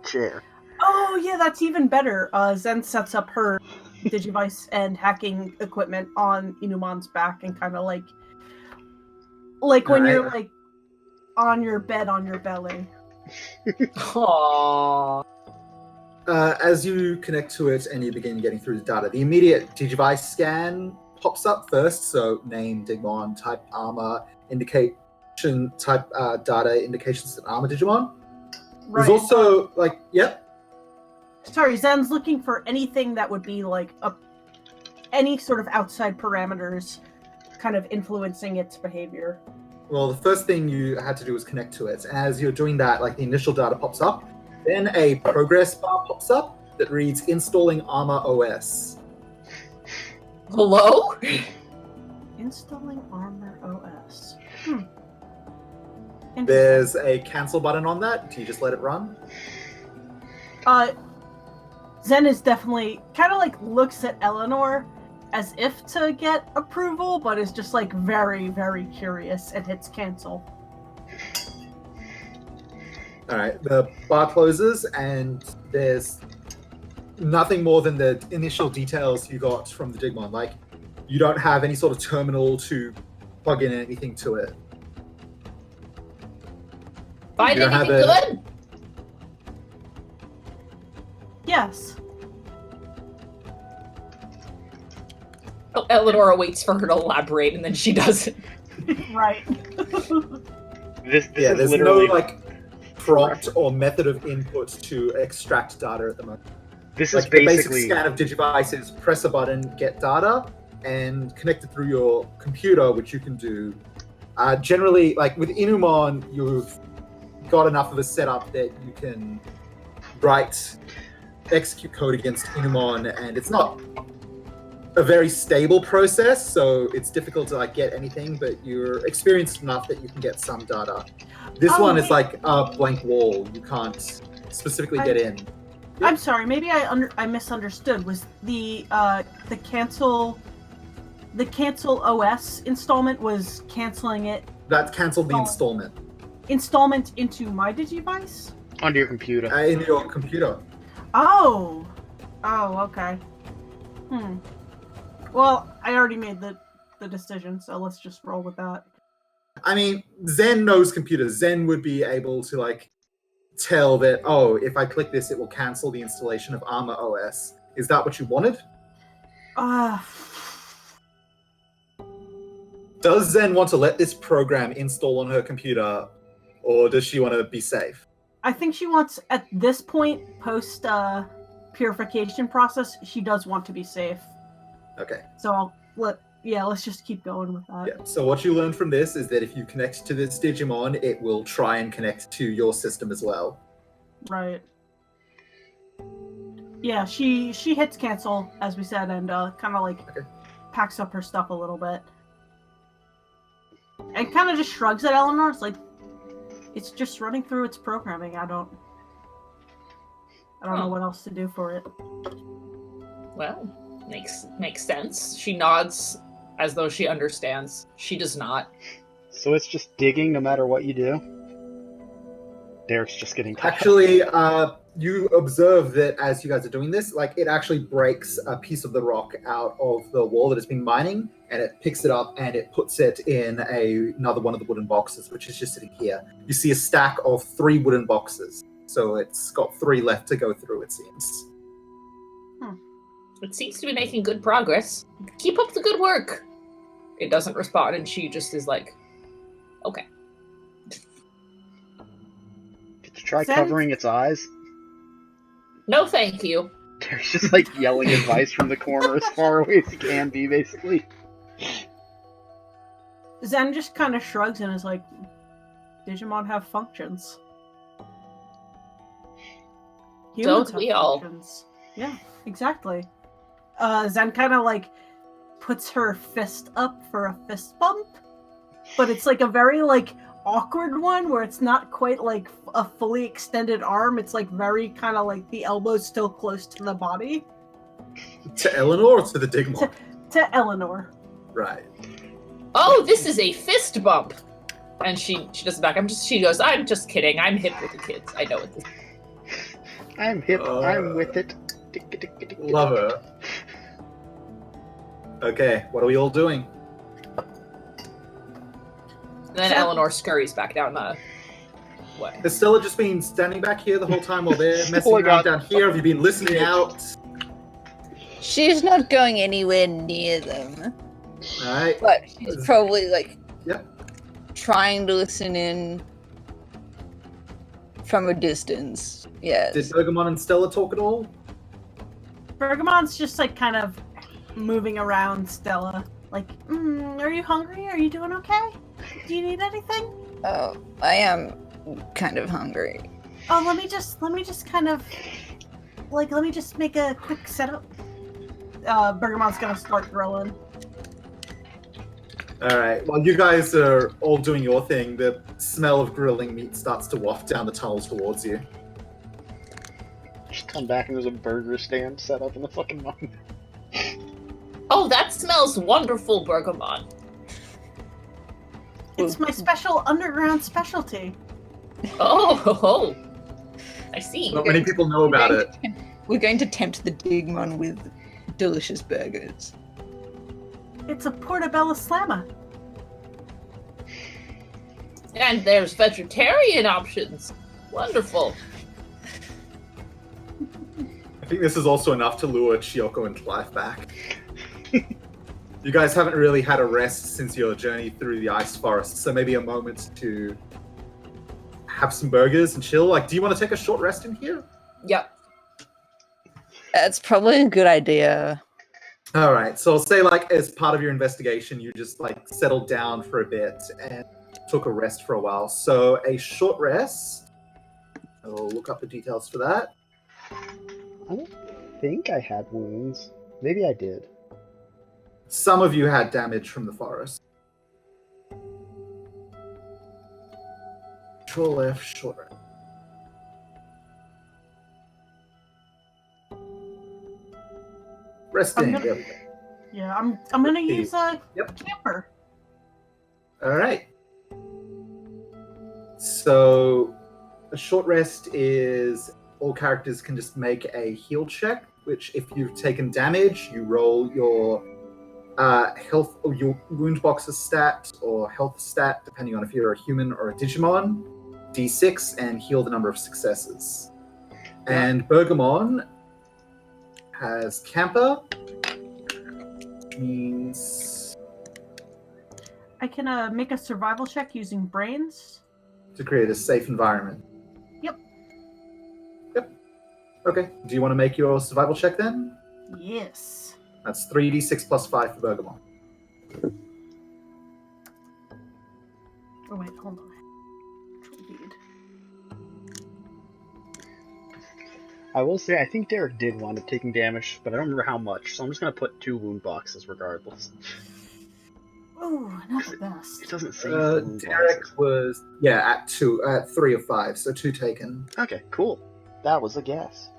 chair. Oh, yeah, that's even better. Zen sets up her Digivice and hacking equipment on Inumon's back and kind of like when you're like on your bed on your belly. Aww. As you connect to it and you begin getting through the data, the immediate Digivice scan pops up first. So name, Digimon, type armor, indication type data, indications that armor Digimon. Right. There's also like, yep. Sorry, Zen's looking for anything that would be like any sort of outside parameters kind of influencing its behavior. Well, the first thing you had to do was connect to it. And as you're doing that, like the initial data pops up, then a progress bar pops up that reads installing Armor OS. Hello? Installing Armor OS. There's a cancel button on that. Do you just let it run? Zen is definitely kind of like looks at Eleanor as if to get approval, but is just like very, very curious and hits cancel. All right, the bar closes and there's nothing more than the initial details you got from the Digimon. Like, you don't have any sort of terminal to plug in anything to it. Find You don't anything have good? Yes. Oh, Eleonora waits for her to elaborate and then she does it. Right. This Yeah, is there's literally no like prompt or method of input to extract data at the moment. this Like is the basic basically scan of Digivice is press a button, get data, and connect it through your computer, which you can do. Generally, like with Inumon, you've got enough of a setup that you can execute code against Inumon, and it's not a very stable process, so it's difficult to like get anything, but you're experienced enough that you can get some data. This one is like a blank wall. You can't specifically get in. I'm sorry, maybe I misunderstood. Was the cancel OS installment was canceling it That canceled the installment into my Digivice? onto your computer. in your computer. Oh, okay. Well, I already made the decision, so let's just roll with that. I mean, Zen knows computers. Zen would be able to like tell that, oh, if I click this, it will cancel the installation of Armor OS. Is that what you wanted? Does Zen want to let this program install on her computer, or does she want to be safe? I think she wants, at this point, post purification process, she does want to be safe. Okay. So let's just keep going with that. Yeah. So what you learned from this is that if you connect to this Digimon, it will try and connect to your system as well. Right. Yeah, she hits cancel, as we said, and kind of like packs up her stuff a little bit. And kind of just shrugs at Eleanor. It's like, it's just running through its programming. I don't know what else to do for it. Well, makes sense. She nods as though she understands. She does not. So it's just digging no matter what you do? Derek's just getting tired. Actually, you observe that as you guys are doing this, like it actually breaks a piece of the rock out of the wall that it's been mining, and it picks it up and it puts it in another one of the wooden boxes, which is just sitting here. You see a stack of 3 wooden boxes, so it's got 3 left to go through, it seems. It seems to be making good progress. Keep up the good work. It doesn't respond, and she just is like, okay. Did you try Zen? covering its eyes? No, thank you. Derek's just like yelling advice from the corner as far away as he can be, basically. Zen just kind of shrugs and is like, Digimon have functions. Humans Don't we have all? functions. Yeah, exactly. Zen kind of like puts her fist up for a fist bump, but it's like a very like awkward one where it's not quite like a fully extended arm. It's like very kind of like the elbow's still close to the body. To Eleanor or to the Digimon? To Eleanor. Right. Oh, this is a fist bump. And she does it back. She goes, I'm just kidding. I'm hip with the kids. I know what this is. I'm hip. I'm with it. Love her. Okay, what are we all doing? And then Eleanor scurries back down the way. Has Stella just been standing back here the whole time while they're messing my around God. down here? Have you been listening out? She's not going anywhere near them, Alright. but she's probably like Yep. trying to listen in from a distance. Yes. Did Bergamon and Stella talk at all? Bergamon's just like kind of moving around Stella. Like, are you hungry? Are you doing okay? Do you need anything? Oh, I am kind of hungry. Oh, let me just kind of like let me just make a quick setup. Bergamon's gonna start grilling. Alright, while you guys are all doing your thing, the smell of grilling meat starts to waft down the tunnels towards you. Just come back and there's a burger stand set up in the fucking mine. Oh, that smells wonderful, Bergamon. It's my special underground specialty. Oh. I see. Not many people know about it. We're going to tempt the Digimon with delicious burgers. It's a portobello slammer. And there's vegetarian options. Wonderful. I think this is also enough to lure Chiyoko and Clive back. You guys haven't really had a rest since your journey through the ice forest, so maybe a moment to have some burgers and chill. Like, do you want to take a short rest in here? Yep. That's probably a good idea. All right, so I'll say, like, as part of your investigation, you just, like, settled down for a bit and took a rest for a while. So a short rest. I'll look up the details for that. I don't think I had wounds. Maybe I did. Some of you had damage from the forest. Control F, short rest. Resting. I'm gonna- There we go. Yeah, I'm gonna use a Yep. camper. All right. So a short rest is all characters can just make a heal check, which if you've taken damage, you roll your health or your wound boxes stat or health stat, depending on if you're a human or a Digimon, d6, and heal the number of successes. And Bergamon has camper, which means I can make a survival check using brains. to create a safe environment. Yep. Okay. Do you want to make your survival check then? Yes. That's 3d6 plus 5 for Bergamon. Oh wait, hold on. Indeed. I will say, I think Derek did wind up taking damage, but I don't remember how much, so I'm just going to put 2 wound boxes regardless. Ooh, not the It best. doesn't say the wound Derek boxes. was at 3 of 5, so 2 taken. Okay, cool. That was a guess.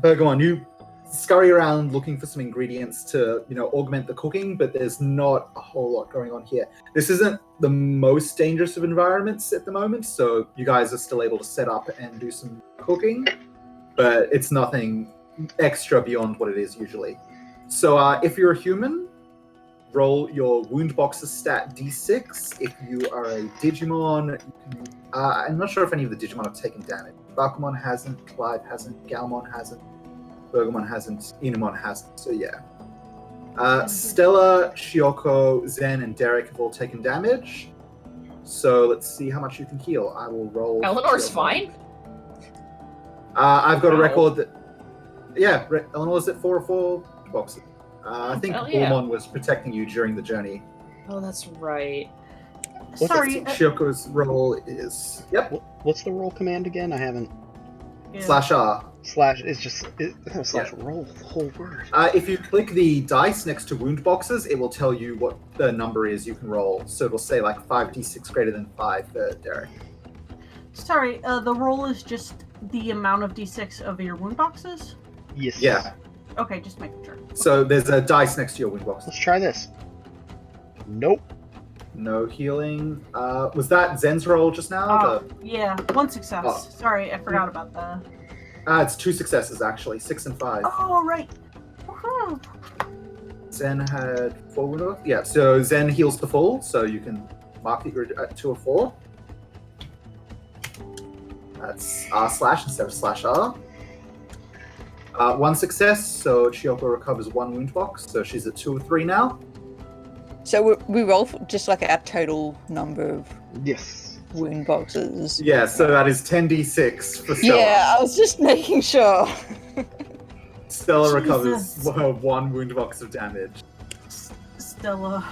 Bergamon, you scurry around looking for some ingredients to, augment the cooking, but there's not a whole lot going on here. This isn't the most dangerous of environments at the moment, so you guys are still able to set up and do some cooking, but it's nothing extra beyond what it is usually. So if you're a human, roll your wound boxes stat d6. If you are a Digimon, I'm not sure if any of the Digimon have taken damage. Bakumon hasn't, Clive hasn't, Galmon hasn't, Bergamon hasn't, Inumon hasn't, so yeah. Stella, Shioko, Zen, and Derek have all taken damage. So let's see how much you can heal. I will roll. Eleanor's fine? I've got a record that... Yeah, Eleanor's at 4 or 4 boxes. I think Bullmon was protecting you during the journey. Oh, that's right. Sorry. Shioko's roll is... Yep. What's the roll command again? I haven't... Yeah. /R. Slash roll the whole word. If you click the dice next to wound boxes, it will tell you what the number is you can roll. So it'll say like 5d6 greater than 5 for Derek. Sorry, the roll is just the amount of d6 of your wound boxes? Yes. Yeah. Okay, just making sure. So there's a dice next to your wound boxes. Let's try this. Nope. No healing. Was that Zen's roll just now? Yeah, 1 success. Oh. Sorry, I forgot about that. It's 2 successes actually, 6 and 5. Oh, right. Woohoo. Zen had 4 wound boxes. Yeah, so Zen heals to full, so you can mark that you're at 2 or 4. That's r/ instead of /R. 1 success, so Chioko recovers 1 wound box, so she's at 2 or 3 now. So we roll for just like our total number of Yes. wound boxes. Yeah, so that is 10d6 for Stella. Yeah, I was just making sure. Stella Jesus. recovers 1 wound box of damage. Stella.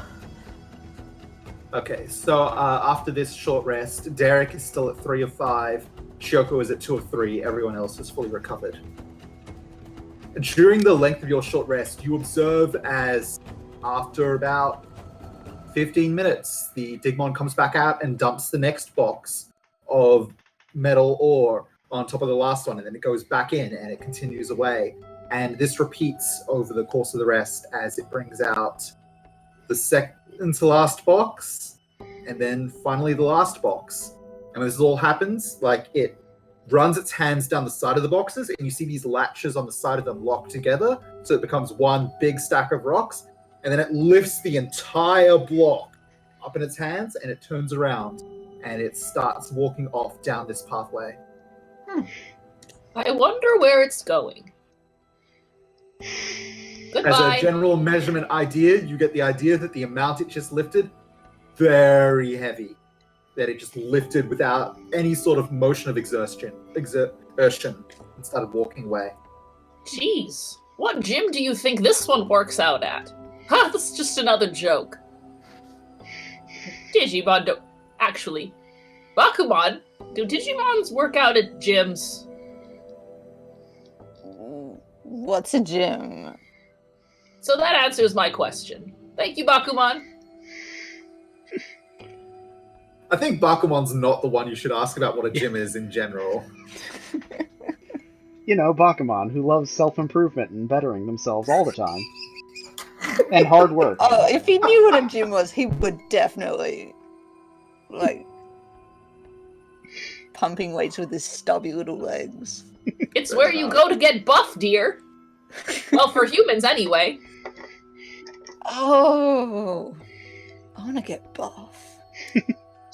Okay, so after this short rest, Derek is still at 3 of 5, Chioko is at 2 of 3, everyone else is fully recovered. During the length of your short rest, you observe as after about 15 minutes, the Digimon comes back out and dumps the next box of metal ore on top of the last one, and then it goes back in and it continues away. And this repeats over the course of the rest as it brings out the second to last box, and then finally the last box. And when this all happens, like it runs its hands down the side of the boxes, and you see these latches on the side of them locked together, so it becomes one big stack of rocks, and then it lifts the entire block up in its hands, and it turns around, and it starts walking off down this pathway. I wonder where it's going. Goodbye. As a general measurement idea, you get the idea that the amount it just lifted, very heavy. That it just lifted without any sort of motion of exertion, and started walking away. Jeez, what gym do you think this one works out at? Ha, this is just another joke. Digimon don't... Actually, Bakumon, do Digimons work out at gyms? What's a gym? So that answers my question. Thank you, Bakumon. I think Bakumon's not the one you should ask about what a gym is in general. You know, Bakumon, who loves self-improvement and bettering themselves all the time. And hard work. Oh, if he knew what a gym was, he would definitely, like, pumping weights with his stubby little legs. It's where you go to get buff, dear. Well, for humans, anyway. Oh, I want to get buff.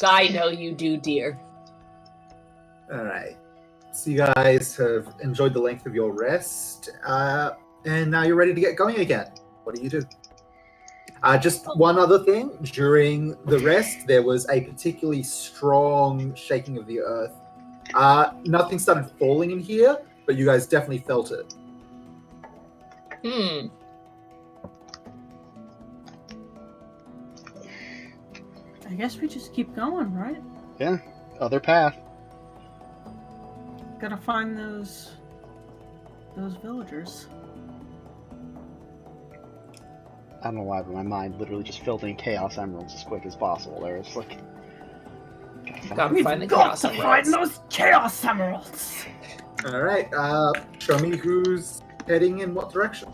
I know you do, dear. Alright. So you guys have enjoyed the length of your rest, and now you're ready to get going again. What do you do? Just one other thing. During the rest, there was a particularly strong shaking of the earth. Nothing started falling in here, but you guys definitely felt it. I guess we just keep going, right? Yeah, other path. Gotta find those villagers. I don't know why, but my mind literally just filled in Chaos Emeralds as quick as possible. There, it's like... Gotta find the Got Chaos to find Emeralds. those Chaos Emeralds! Alright, show me who's heading in what direction?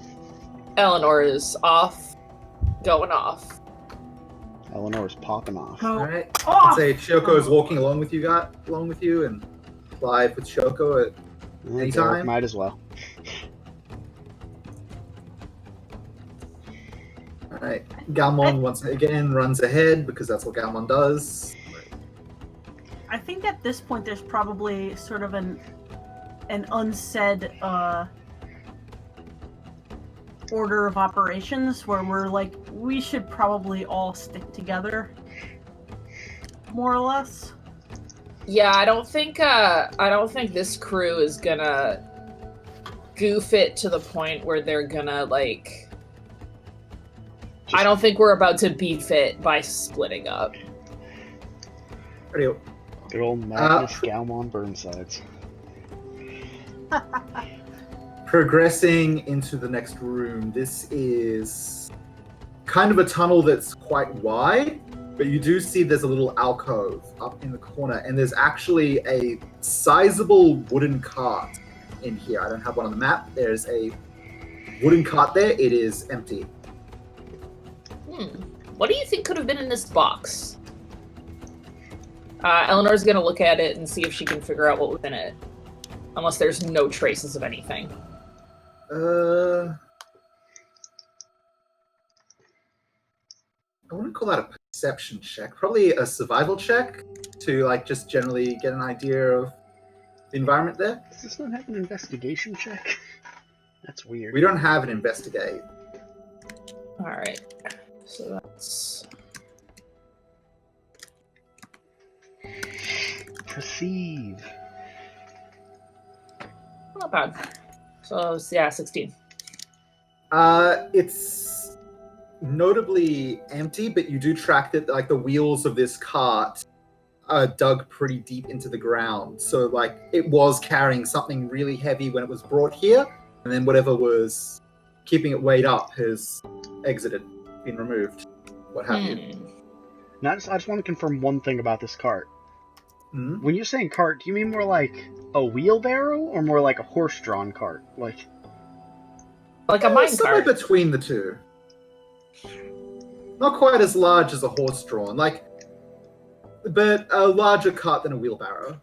Eleanor is off, going off. Eleanor's popping off. Go All right. off! I'd say Shoko is walking along with you, and Clive with Shoko at Derek Anytime. might as well. All right. Galmon once again runs ahead because that's what Galmon does. I think at this point there's probably sort of an unsaid order of operations where we're like, we should probably all stick together, more or less. Yeah, I don't think this crew is gonna goof it to the point where they're gonna like. I don't think we're about to beef it by splitting up. Ready? Good old Magnus Galmon Burnsides. Progressing into the next room. This is kind of a tunnel that's quite wide, but you do see there's a little alcove up in the corner, and there's actually a sizable wooden cart in here. I don't have one on the map. There's a wooden cart there. It is empty. What do you think could have been in this box? Eleanor's gonna look at it and see if she can figure out what was in it. Unless there's no traces of anything. I want to call that a perception check. Probably a survival check to like just generally get an idea of the environment there. Does this not have an investigation check? That's weird. We don't have an investigate. Alright. So that's... Perceive. not bad. So, yeah, 16. It's notably empty, but you do track that like the wheels of this cart are dug pretty deep into the ground. So like it was carrying something really heavy when it was brought here, and then whatever was keeping it weighed up has exited, been removed, what have you. Now, I just want to confirm one thing about this cart. Mm-hmm. When you're saying cart, do you mean more like a wheelbarrow or more like a horse-drawn cart? Like a mine somewhere cart. between the two. Not quite as large as a horse-drawn, but a larger cart than a wheelbarrow.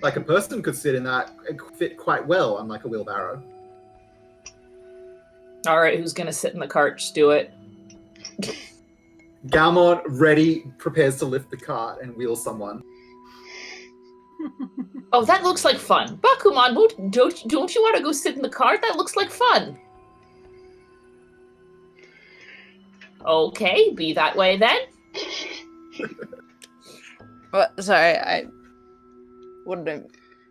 Like a person could sit in that, it could fit quite well, unlike a wheelbarrow. Alright, who's gonna sit in the cart? Just do it. Galmon, ready, prepares to lift the cart and wheel someone. Oh, that looks like fun. Bakuman, don't you want to go sit in the cart? That looks like fun. Okay, be that way then. What? Sorry, what did I...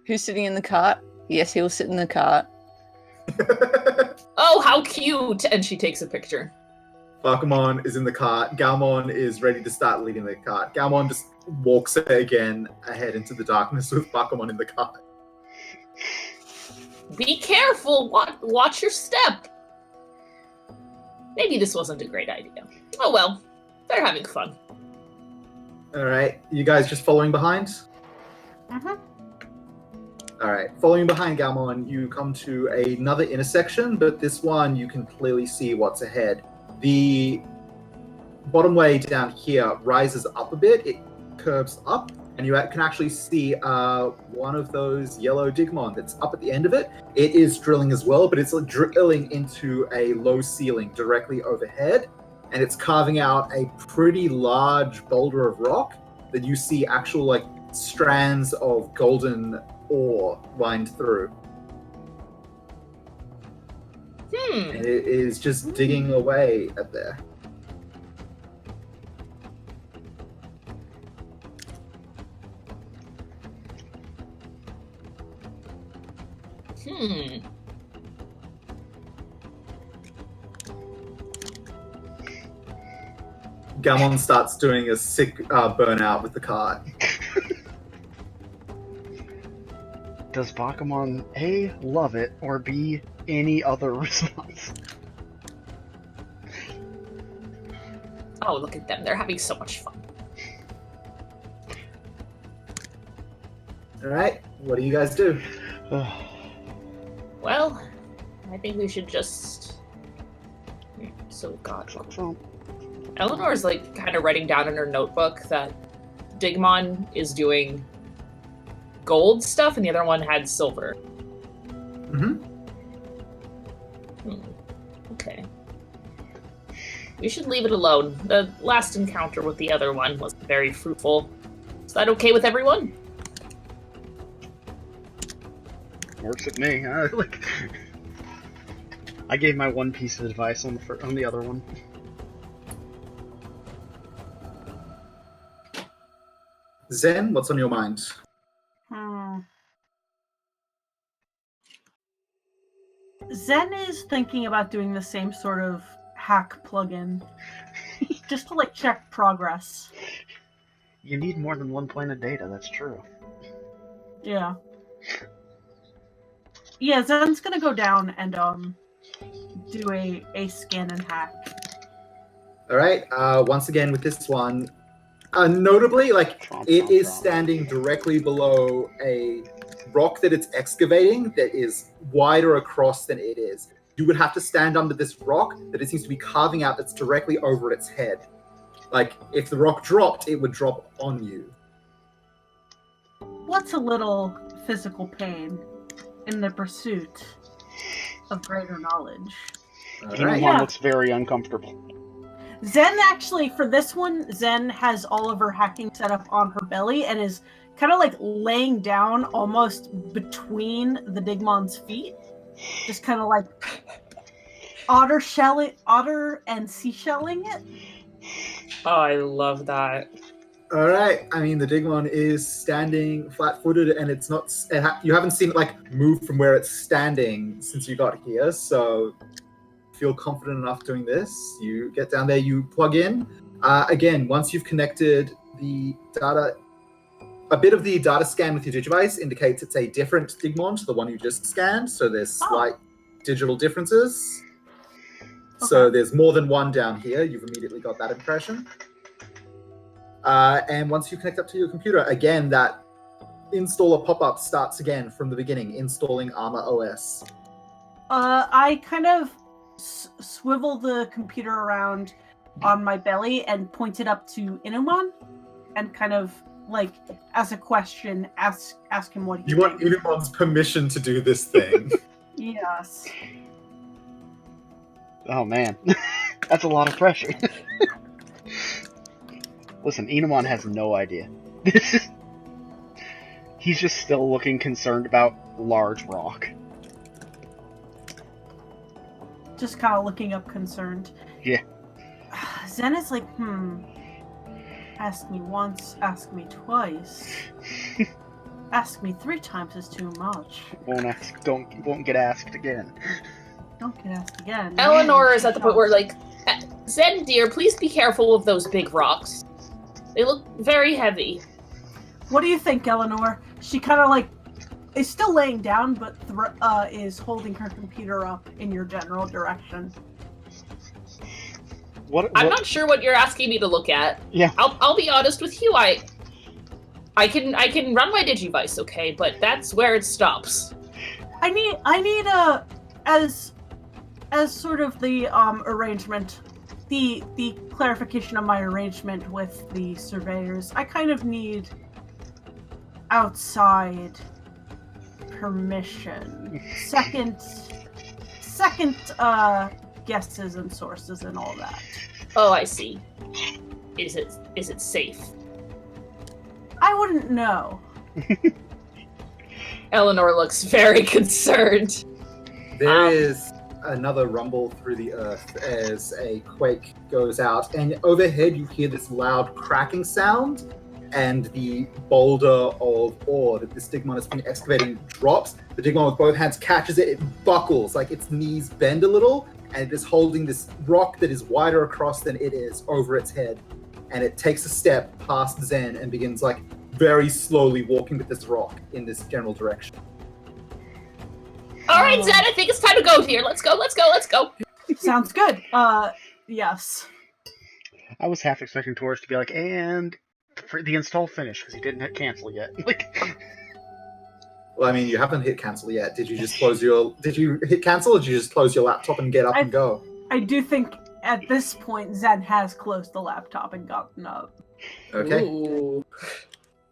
Who's sitting in the cart? Yes, he'll sit in the cart. Oh, how cute! And she takes a picture. Bakumon is in the cart. Galmon is ready to start leading the cart. Galmon just walks again ahead into the darkness with Bakumon in the cart. Be careful! Watch your step! Maybe this wasn't a great idea. Oh well, they're having fun. Alright, you guys just following behind? Mm-hmm. Alright, following behind Galmon, you come to another intersection, but this one you can clearly see what's ahead. The bottom way down here rises up a bit, it curves up, and you can actually see one of those yellow Digimon that's up at the end of it. It is drilling as well, but it's drilling into a low ceiling directly overhead, and it's carving out a pretty large boulder of rock that you see actual like strands of golden ore lined through. And it is just digging away at there. Galmon starts doing a sick burnout with the cart. Does Bakumon A, love it, or B, any other response? Oh, look at them. They're having so much fun. Alright, what do you guys do? Well, I think we should just... So, God. Eleanor's, like, kind of writing down in her notebook that Digimon is doing gold stuff and the other one had silver. Mm-hmm. Okay. We should leave it alone. The last encounter with the other one was very fruitful. Is that okay with everyone? Works with me. I gave my one piece of advice on the other one. Zen, what's on your mind? Zen is thinking about doing the same sort of hack plugin, just to like check progress. You need more than one point of data. That's true. Yeah. Yeah, Zen's gonna go down and do a scan and hack. All right. Once again with this one, notably, like it is standing directly below a rock that it's excavating that is wider across than it is. You would have to stand under this rock that it seems to be carving out that's directly over its head. Like, if the rock dropped, it would drop on you. What's a little physical pain in the pursuit of greater knowledge? Digimon looks very uncomfortable. Zen actually, for this one, Zen has all of her hacking set up on her belly and is kind of like laying down almost between the Digimon's feet. Just kind of like otter and seashelling it. Oh, I love that. All right. I mean, the Digimon is standing flat-footed, and it's not. You haven't seen it like move from where it's standing since you got here. So, feel confident enough doing this. You get down there. You plug in. Again, once you've connected the data, a bit of the data scan with your Digivice indicates it's a different Digimon to the one you just scanned. So there's slight digital differences. Okay. So there's more than one down here. You've immediately got that impression. And once you connect up to your computer, again, that installer pop-up starts again from the beginning, installing Armor OS. I kind of swivel the computer around on my belly and point it up to Inumon and kind of, like, as a question, ask him what he You want Inumon's permission to do this thing. Yes. Oh, man. That's a lot of pressure. Listen, Inumon has no idea. He's just still looking concerned about large rock. Just kind of looking up concerned. Yeah. Zen is like, ask me once, ask me twice. Ask me 3 times is too much. Won't get asked again. Don't get asked again. Eleanor is at the point where, like, Zen, dear, please be careful of those big rocks. They look very heavy. What do you think, Eleanor? She kind of, like, is still laying down, but is holding her computer up in your general direction. What? I'm not sure what you're asking me to look at. Yeah. I'll be honest with you. I can run my Digivice, okay, but that's where it stops. I need as sort of the arrangement, the clarification of my arrangement with the surveyors. I kind of need outside permission. Second guesses and sources and all that. Oh, I see. Is it safe? I wouldn't know. Eleanor looks very concerned. There is another rumble through the earth as a quake goes out, and overhead you hear this loud cracking sound, and the boulder of ore that this Digimon has been excavating drops. The Digimon with both hands catches it, it buckles, like its knees bend a little, and it is holding this rock that is wider across than it is over its head. And it takes a step past Zen and begins, like, very slowly walking with this rock in this general direction. All right, Zen, I think it's time to go here. Let's go. Sounds good. Yes. I was half expecting Torres to be like, and for the install finish, because he didn't hit cancel yet. Like, Well, I mean, you haven't hit cancel yet. Did you just close your? Did you hit cancel, or did you just close your laptop and get up and go? I do think at this point Zen has closed the laptop and gotten up. Okay. Ooh.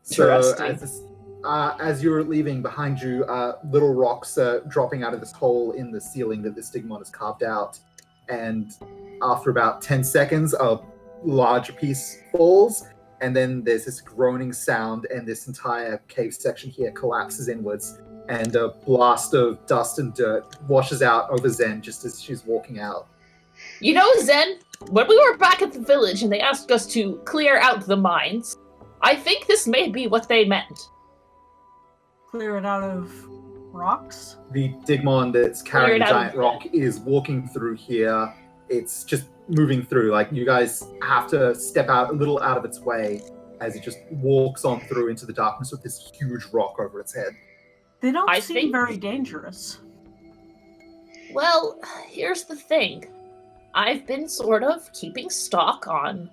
So Interesting. as you're leaving, behind you, little rocks are dropping out of this hole in the ceiling that this Digimon has carved out, and after about 10 seconds, a larger piece falls, and then there's this groaning sound, and this entire cave section here collapses inwards, and a blast of dust and dirt washes out over Zen just as she's walking out. You know, Zen, when we were back at the village and they asked us to clear out the mines, I think this may be what they meant. Clear it out of rocks? The Digimon that's carrying Clear a it out giant of- rock is walking through here. It's just moving through. Like, you guys have to step out a little out of its way as it just walks on through into the darkness with this huge rock over its head. They don't I seem think- very dangerous. Well, here's the thing. I've been sort of keeping stock on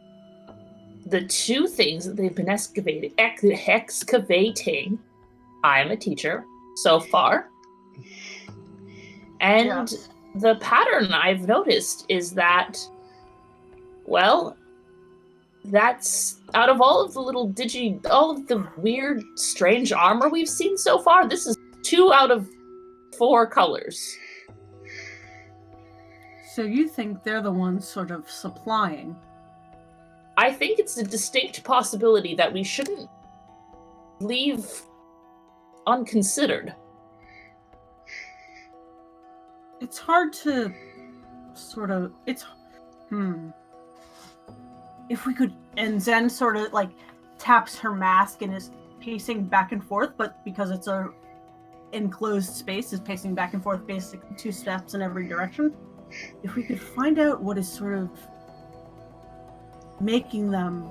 the two things that they've been excavating. I'm a teacher so far. And Yes. the pattern I've noticed is that, well, that's out of all of the little all of the weird, strange armor we've seen so far, this is 2 out of 4 colors. So you think they're the ones sort of supplying? I think it's a distinct possibility that we shouldn't leave unconsidered. It's hard to sort of if we could, and Zen sort of like taps her mask and is pacing back and forth, but because it's a enclosed space, is pacing back and forth basically 2 steps in every direction. If we could find out what is sort of making them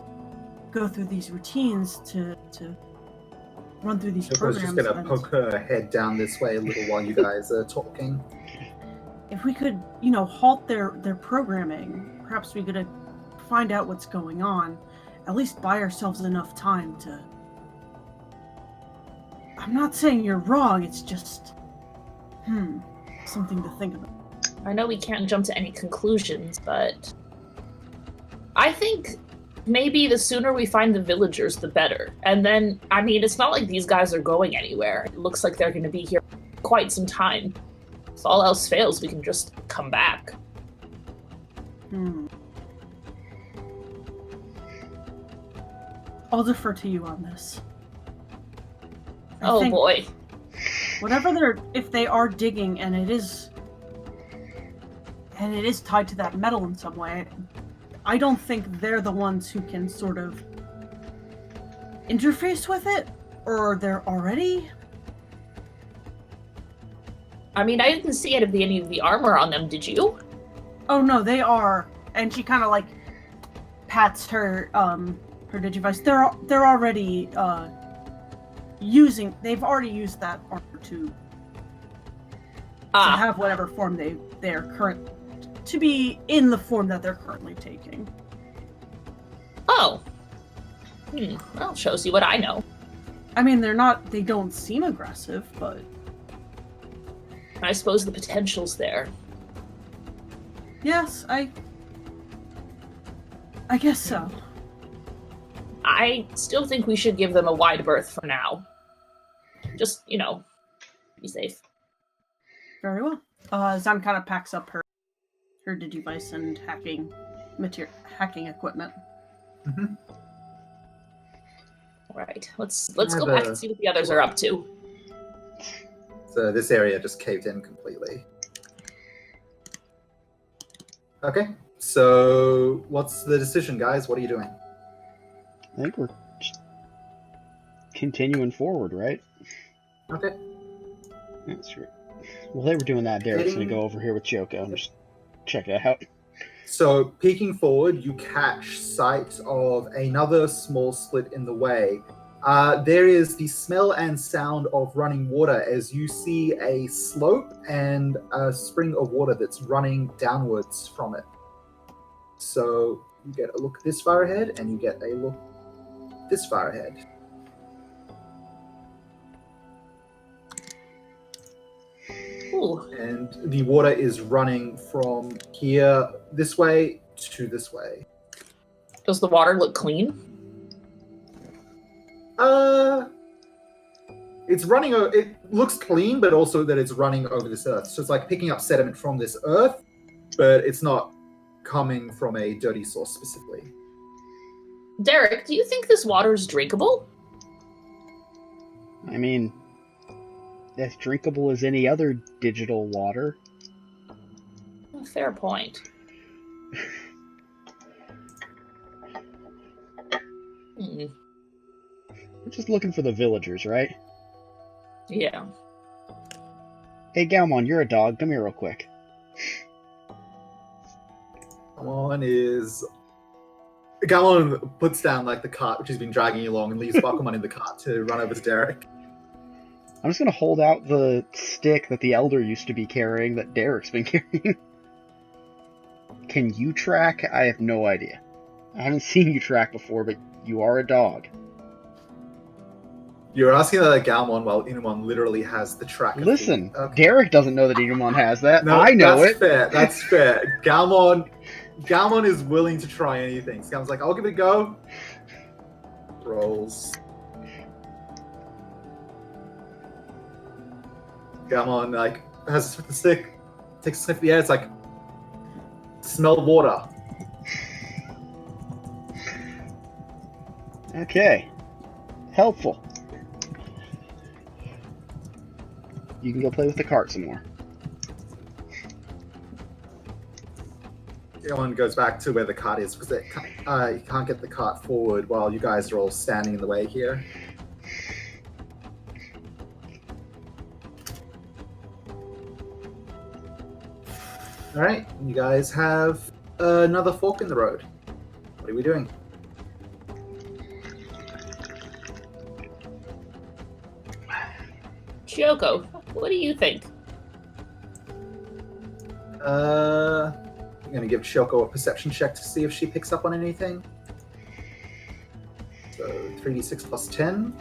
go through these routines to run through these Choco's programs. just gonna and poke her head down this way a little while you guys are talking. if we could, halt their programming, perhaps we could find out what's going on, at least buy ourselves enough time to... I'm not saying you're wrong, it's just... something to think about. I know we can't jump to any conclusions, but I think maybe the sooner we find the villagers, the better. And then, I mean, it's not like these guys are going anywhere. It looks like they're going to be here quite some time. If all else fails, we can just come back. I'll defer to you on this. I Oh think boy. whatever if they are digging and it is tied to that metal in some way, I don't think they're the ones who can sort of interface with it, or they're already... I mean, I didn't see any of the armor on them, did you? Oh no, they are. And she kind of like pats her digivice. They're already they've already used that armor to have whatever form they're current to be in the form that they're currently taking. Oh. Well, shows you what I know. I mean, they don't seem aggressive, but I suppose the potential's there. yes, I guess so. I still think we should give them a wide berth for now. Just, be safe. Very well. Zan kind of packs up her digivice and hacking equipment. Mm-hmm. Alright, let's go back and see what the others are up to. So this area just caved in completely. Okay, so what's the decision, guys? What are you doing? I think we're just continuing forward, right? Okay. That's right. Well, they were doing that. Derek's gonna go over here with Joko and just check it out. So, peeking forward, you catch sight of another small split in the way. There is the smell and sound of running water as you see a slope and a spring of water that's running downwards from it. So, you get a look this far ahead, and you get a look this far ahead. Ooh. And the water is running from here this way to this way. Does the water look clean? It's running. It looks clean, but also that it's running over this earth. So it's like picking up sediment from this earth, but it's not coming from a dirty source specifically. Derek, do you think this water is drinkable? I mean, as drinkable as any other digital water. Fair point. We're just looking for the villagers, right? Yeah. Hey, Galmon, you're a dog. Come here real quick. Galon puts down like the cart which has been dragging you along and leaves Bakuman in the cart to run over to Derek. I'm just gonna hold out the stick that the elder used to be carrying that Derek's been carrying. Can you track? I have no idea. I haven't seen you track before, but you are a dog. You're asking that Galmon while Inumon literally has the track. Listen, Derek doesn't know that Digimon has that. No, I know it. That's fair. Galmon is willing to try anything. So Galmon's like, I'll give it a go. Rolls. Galmon like has the stick, takes a sniff of the air. It's like, smell water. Okay. Helpful. You can go play with the cart some more. Galmon goes back to where the cart is because you can't get the cart forward while you guys are all standing in the way here. All right, you guys have another fork in the road. What are we doing? Kyoko, what do you think? I'm gonna give Kyoko a perception check to see if she picks up on anything. So 3d6 plus 10.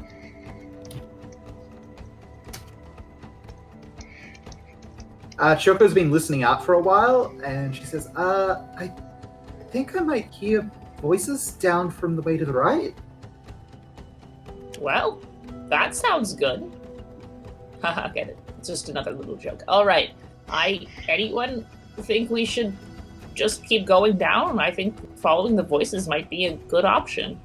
Choco's been listening out for a while, and she says, I think I might hear voices down from the way to the right. Well, that sounds good. Haha, get it. It's just another little joke. Alright, anyone think we should just keep going down? I think following the voices might be a good option.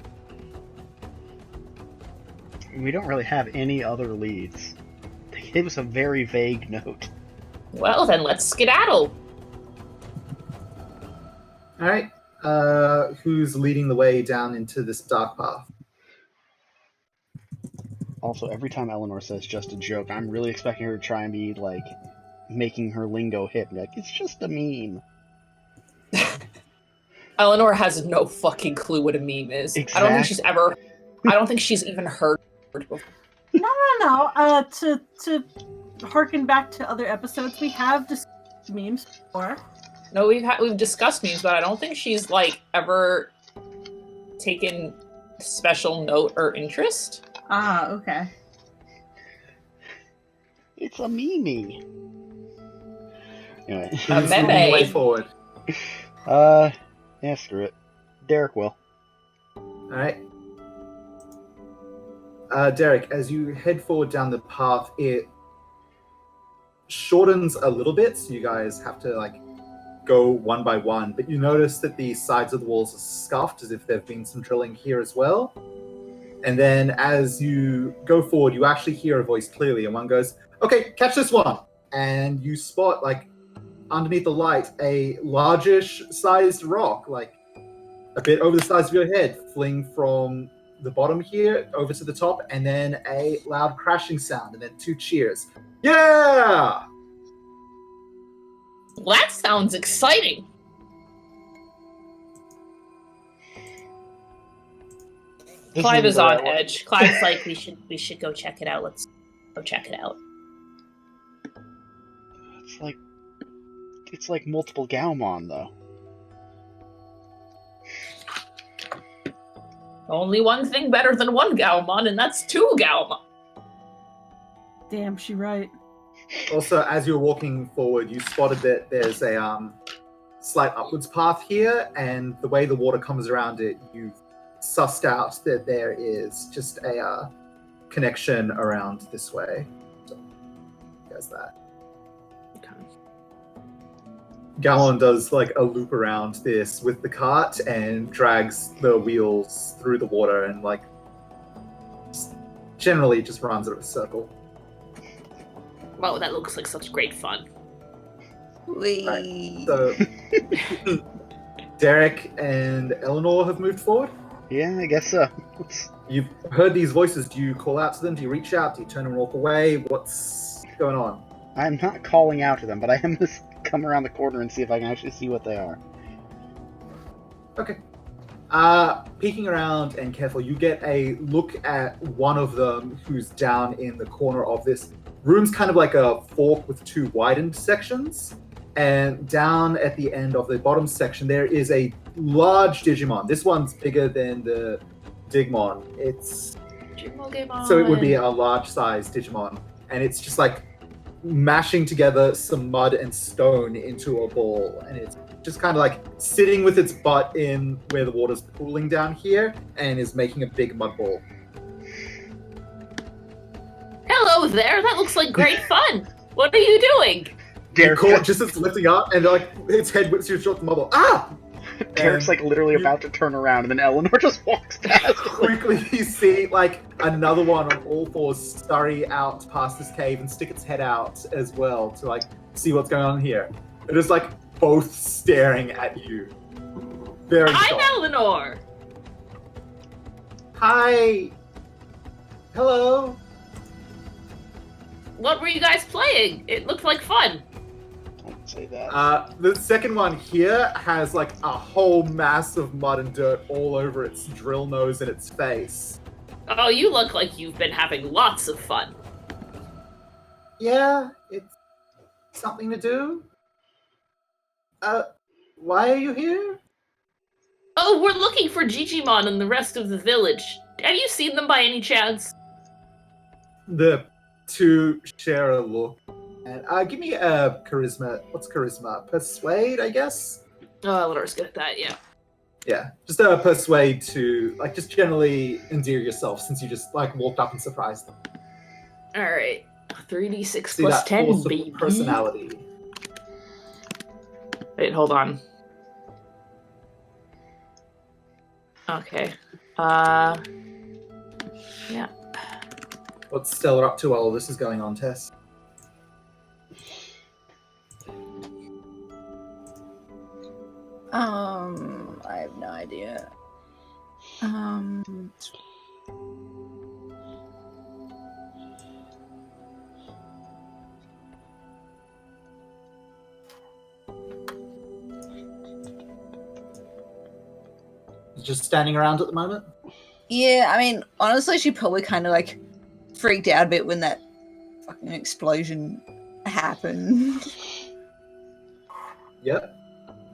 We don't really have any other leads. They gave us a very vague note. Well, then let's skedaddle. All right. Who's leading the way down into this dark path? Also, every time Eleanor says just a joke, I'm really expecting her to try and be, like, making her lingo hip. Like, it's just a meme. Eleanor has no fucking clue what a meme is. Exactly. I don't think she's even heard before. No. To harken back to other episodes, we have discussed memes before. No, we've discussed memes, but I don't think she's like ever taken special note or interest. Ah, okay. It's a meme. Anyway. A Who's meme. leading the way forward? Yeah, screw it. Derek will. All right. Derek, as you head forward down the path, it shortens a little bit, so you guys have to like go one by one. But you notice that the sides of the walls are scuffed, as if there've been some drilling here as well. And then as you go forward, you actually hear a voice clearly, and one goes, "Okay, catch this one." And you spot like underneath the light a largish sized rock, like a bit over the size of your head, fling from the bottom here over to the top, and then a loud crashing sound, and then 2 cheers. Yeah! Well, that sounds exciting. Clive is on edge. Clive's like, we should go check it out. Let's go check it out. It's like multiple Gaumon though. Only one thing better than one Gaumon, and that's 2 Gaumon. Damn, she right. Also, as you're walking forward, you spotted that there's a slight upwards path here, and the way the water comes around it, you've sussed out that there is just a connection around this way. So, there's that. Gallon does like a loop around this with the cart and drags the wheels through the water and like generally just runs in a circle. Wow, that looks like such great fun. Right. So Derek and Eleanor have moved forward. Yeah, I guess so. You've heard these voices. Do you call out to them? Do you reach out? Do you turn and walk away? What's going on? I'm not calling out to them, but I am just come around the corner and see if I can actually see what they are. Okay. Peeking around and careful, you get a look at one of them who's down in the corner of this room's kind of like a fork with two widened sections. And down at the end of the bottom section, there is a large Digimon. This one's bigger than the Digimon. It's so it would be a large-sized Digimon, and it's just like mashing together some mud and stone into a ball, and it's just kind of like sitting with its butt in where the water's pooling down here, and is making a big mud ball. Hello there. That looks like great fun. What are you doing? Derek just is lifting up, and like its head whips you short the mud ball. Ah! Derek's like literally about to turn around, and then Eleanor just walks past. Quickly, you see like another one on all fours scurry out past this cave and stick its head out as well to like see what's going on here. They're just like both staring at you. Very I'm shocked. Eleanor. Hi. Hello. What were you guys playing? It looked like fun. Don't say that. The second one here has like a whole mass of mud and dirt all over its drill nose and its face. Oh, you look like you've been having lots of fun. Yeah, it's something to do. Why are you here? Oh, we're looking for Digimon and the rest of the village. Have you seen them by any chance? The two share a look. And give me a charisma. What's charisma? Persuade, I guess? Oh, Eleanor's good at that, yeah. Yeah, just persuade to, like, just generally endear yourself since you just, like, walked up and surprised them. Alright. 3d6 See plus that 10, force of baby. personality. Wait, hold on. Okay. Yeah. What's Stella up to while all this is going on, Tess? I have no idea. Just standing around at the moment? Yeah, I mean, honestly, she probably kind of like freaked out a bit when that fucking explosion happened. Yep.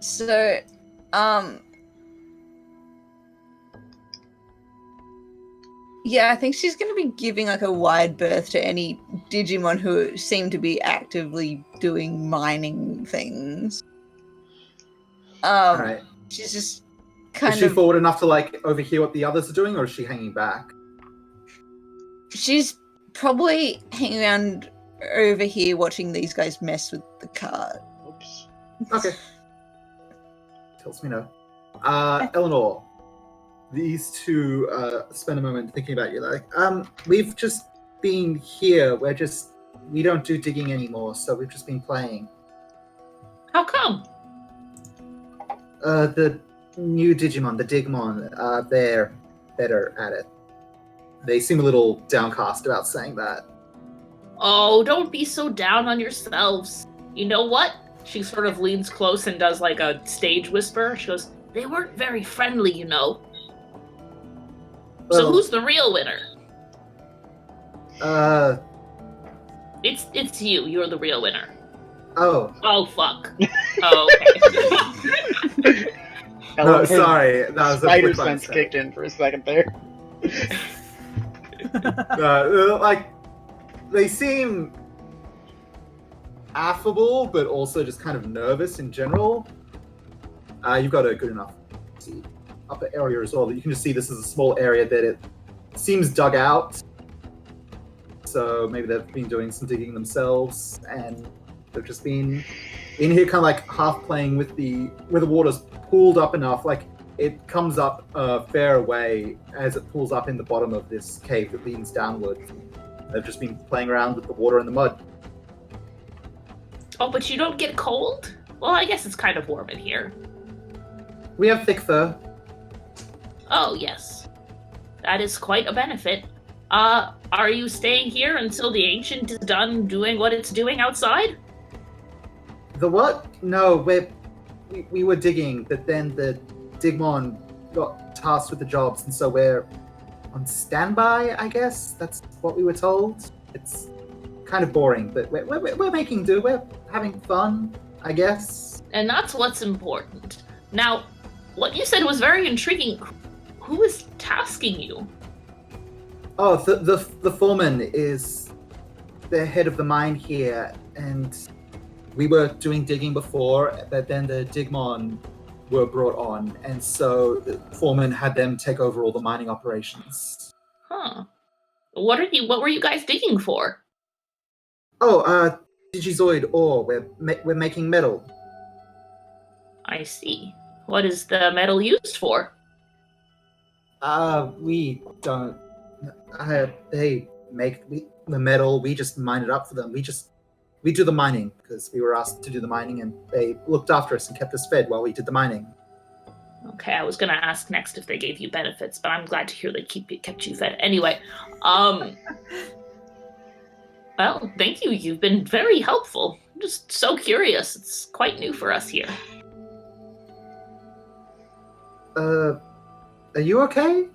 So, yeah, I think she's going to be giving like a wide berth to any Digimon who seem to be actively doing mining things. Alright. She's just Is she forward enough to like overhear what the others are doing, or is she hanging back? She's probably hanging around over here watching these guys mess with the cart. Oops. Okay. Tells me no. Eleanor, these two spend a moment thinking about you. Like, we've just been here. We don't do digging anymore, so we've just been playing. How come? The new Digimon, the Digimon, they're better at it. They seem a little downcast about saying that. Oh, don't be so down on yourselves. You know what? She sort of leans close and does like a stage whisper. She goes, they weren't very friendly, you know. So Well, who's the real winner? Uh, It's you. You're the real winner. oh. Oh, fuck. Oh, okay. No, sorry. That was a Spider quick sense mistake. kicked in for a second there. Like, they seem affable, but also just kind of nervous in general. You've got a good enough upper area as well. You can just see this is a small area that it seems dug out. So maybe they've been doing some digging themselves, and they've just been in here, kind of like half playing with where the water's pooled up enough, like it comes up a fair way as it pulls up in the bottom of this cave that leans downward. They've just been playing around with the water and the mud. Oh, but you don't get cold? Well, I guess it's kind of warm in here. We have thick fur. Oh, yes. That is quite a benefit. Are you staying here until the Ancient is done doing what it's doing outside? The what? No, we were digging, but then the Digimon got tasked with the jobs, and so we're on standby, I guess? That's what we were told. It's kind of boring, but we're making do. We're having fun, I guess. And that's what's important. Now, what you said was very intriguing. Who is tasking you? Oh, the foreman is the head of the mine here, and we were doing digging before, but then the Digimon were brought on, and so the foreman had them take over all the mining operations. Huh. What were you guys digging for? Oh, Digizoid ore. We're making metal. I see. What is the metal used for? We don't. They make the metal. We just mine it up for them. We do the mining because we were asked to do the mining, and they looked after us and kept us fed while we did the mining. Okay, I was gonna ask next if they gave you benefits, but I'm glad to hear they kept you fed. Anyway, well, thank you. You've been very helpful. I'm just so curious. It's quite new for us here. Are you okay?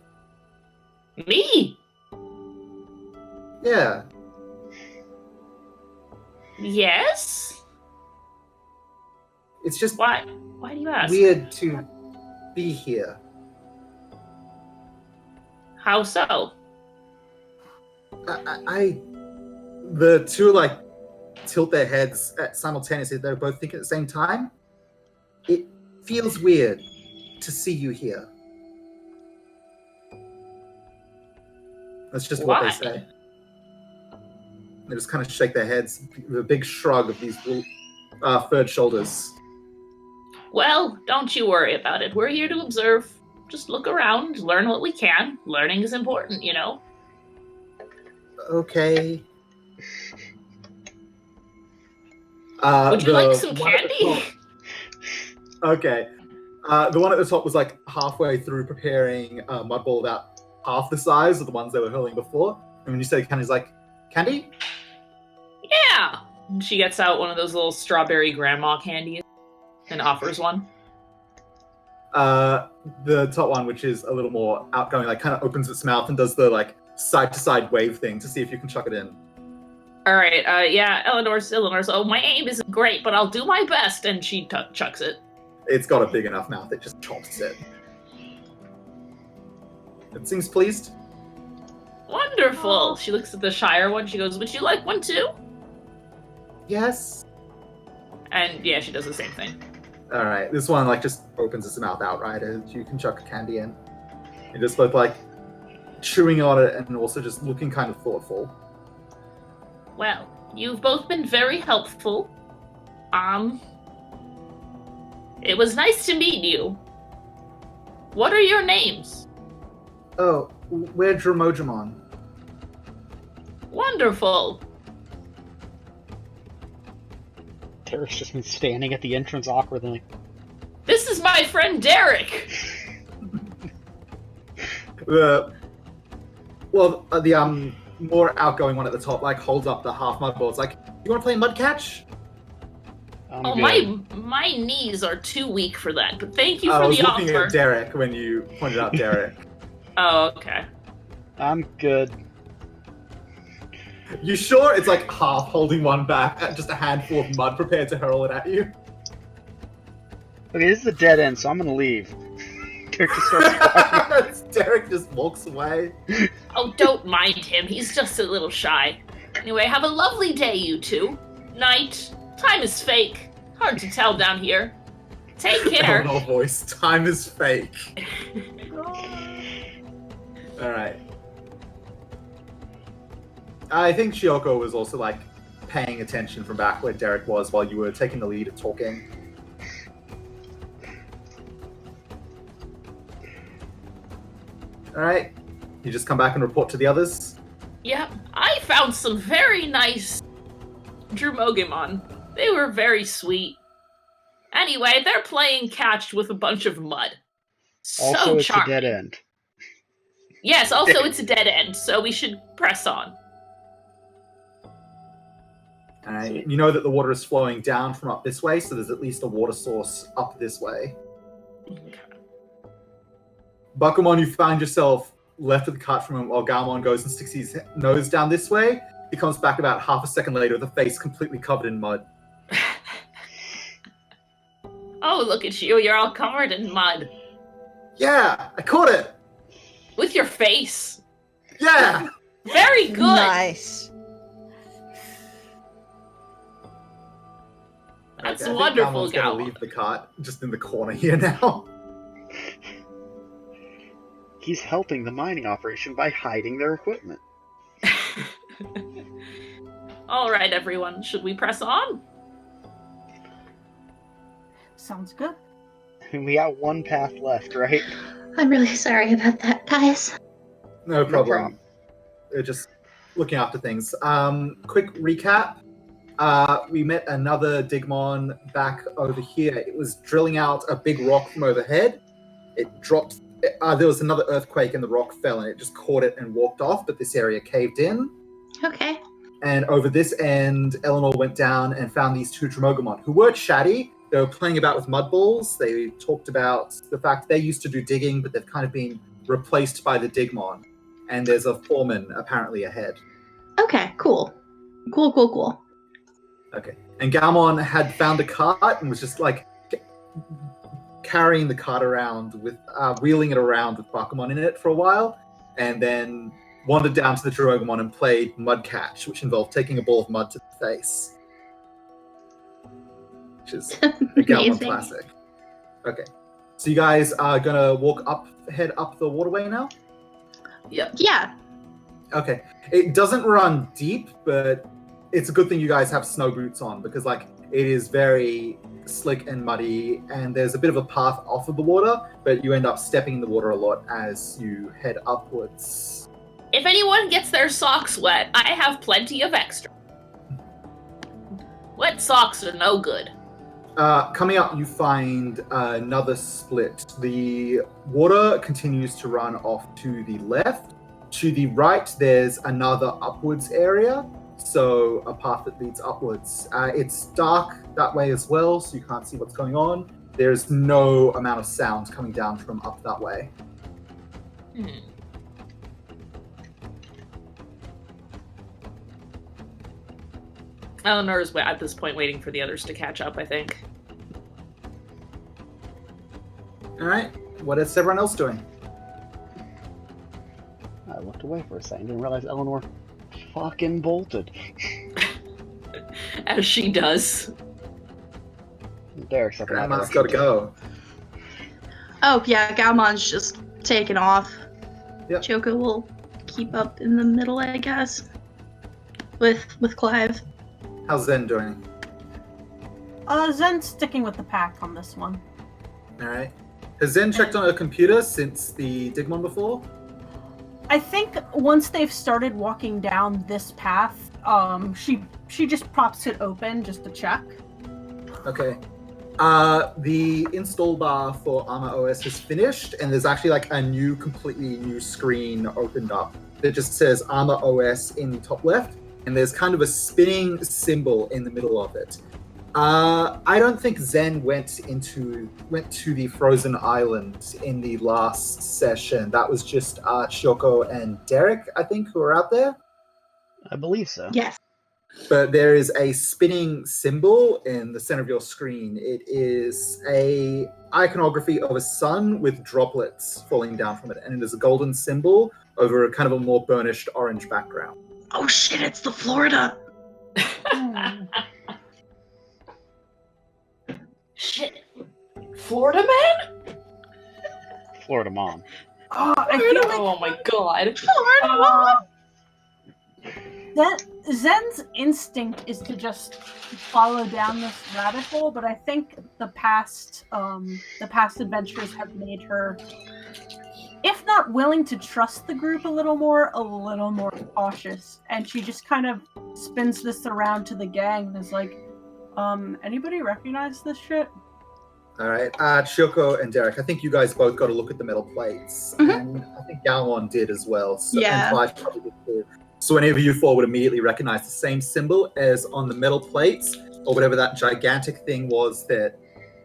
Me? Yeah. Yes? It's just Why do you ask? weird to be here. How so? The two like tilt their heads simultaneously. They're both thinking at the same time. It feels weird to see you here. That's just what they Why? say. They just kind of shake their heads with a big shrug of these furred shoulders. Well, don't you worry about it. We're here to observe. Just look around, learn what we can. Learning is important, you know? Okay. Would you like some one at the candy? top- Okay. The one at the top was like halfway through preparing a mud ball about half the size of the ones they were hurling before. And when you say candy, it's like, candy? Yeah! And she gets out one of those little strawberry grandma candies and offers one. The top one, which is a little more outgoing, like kind of opens its mouth and does the like side-to-side wave thing to see if you can chuck it in. Alright, yeah, Eleanor's, oh, my aim isn't great, but I'll do my best, and she chucks it. It's got a big enough mouth, it just chops it. It seems pleased. Wonderful! She looks at the Shire one, she goes, would you like one too? Yes. And yeah, she does the same thing. Alright, this one like just opens its mouth outright as you can chuck a candy in. You're just both like chewing on it and also just looking kind of thoughtful. Well, you've both been very helpful. It was nice to meet you. What are your names? Oh, we're Dromojimon. Wonderful. Derek's just been standing at the entrance awkwardly. This is my friend Derek. The more outgoing one at the top like holds up the half mud ball. It's like, you want to play mud catch? Oh, my knees are too weak for that, but thank you for I was the looking offer. at Derek when you pointed out Derek. Oh, okay. I'm good. You sure? It's like half holding one back, just a handful of mud prepared to hurl it at you. Okay, this is a dead end, so I'm gonna leave. Derek just starts walking. Derek just walks away. Oh, don't mind him. He's just a little shy. Anyway, have a lovely day, you two. Night. Time is fake. Hard to tell down here. Take care. Eleanor voice. Time is fake. All right. I think Shioko was also like paying attention from back where Derek was while you were taking the lead at talking. All right. You just come back and report to the others. Yep, I found some very nice Drumogimon. They were very sweet. Anyway, they're playing catch with a bunch of mud. So Also, it's charming. a dead end. Yes, also it's a dead end, so we should press on. You know that the water is flowing down from up this way, so there's at least a water source up this way. Okay. Bakumon, you find yourself left of the cart from him while Galmon goes and sticks his nose down this way. He comes back about half a second later with a face completely covered in mud. Oh, look at you. You're all covered in mud. Yeah, I caught it! With your face. Yeah! Very good. Nice. That's Okay, I think wonderful, Galmon's gonna Galmon. leave the cart just in the corner here now. He's helping the mining operation by hiding their equipment. All right, everyone. Should we press on? Sounds good. I mean, we got one path left, right? I'm really sorry about that, guys. No problem. problem. We're just looking after things. Quick recap. We met another Digimon back over here. It was drilling out a big rock from overhead. It dropped. There was another earthquake and the rock fell and it just caught it and walked off, but this area caved in. Okay. And over this end, Eleanor went down and found these two Drumogimon who were chatty. They were playing about with mud balls. They talked about the fact they used to do digging, but they've kind of been replaced by the Digimon. And there's a foreman apparently ahead. Okay, cool. Cool. Okay. And Galmon had found a cart and was just like carrying the cart around with, wheeling it around with Bakumon in it for a while. And then wandered down to the Drumogimon and played mud catch, which involved taking a ball of mud to the face. Which is a Galmon Amazing. classic. Okay. So you guys are gonna head up the waterway now? Yep. Yeah. Okay. It doesn't run deep, but it's a good thing you guys have snow boots on because like it is very slick and muddy and there's a bit of a path off of the water, but you end up stepping in the water a lot as you head upwards. If anyone gets their socks wet, I have plenty of extra. Wet socks are no good. Coming up, you find another split. The water continues to run off to the left. To the right, there's another upwards area, so a path that leads upwards. It's dark that way as well, so you can't see what's going on. There's no amount of sound coming down from up that way. Eleanor's at this point waiting for the others to catch up, I think. All right. What is everyone else doing? I looked away for a second, didn't realize Eleanor fucking bolted. As she does. Derek's up in that Grandma's direction. got to go. Oh, yeah, Galmon's just taking off. Yep. Choco will keep up in the middle, I guess. With Clive. How's Zen doing? Zen's sticking with the pack on this one. All right. Has Zen checked on her computer since the Digimon before? I think once they've started walking down this path, she just props it open just to check. Okay. The install bar for Armor OS is finished, and there's actually like a completely new screen opened up that just says Armor OS in the top left, and there's kind of a spinning symbol in the middle of it. I don't think Zen went to the Frozen Island in the last session. That was just Shoko and Derek, I think, who are out there. I believe so. Yes. But there is a spinning symbol in the center of your screen. It is a iconography of a sun with droplets falling down from it, and it is a golden symbol over a kind of a more burnished orange background. Oh shit, it's the Florida. Florida man? Florida mom. I feel like Oh my god. Zen's instinct is to just follow down this rabbit hole, but I think the past adventures have made her, if not willing to trust the group a little more cautious. And she just kind of spins this around to the gang and is like, anybody recognize this shit? All right, Chioko and Derek, I think you guys both got a look at the metal plates, and I think Galwan did as well. So, Yeah. And Clive probably did too. So whenever you four would immediately recognize the same symbol as on the metal plates, or whatever that gigantic thing was that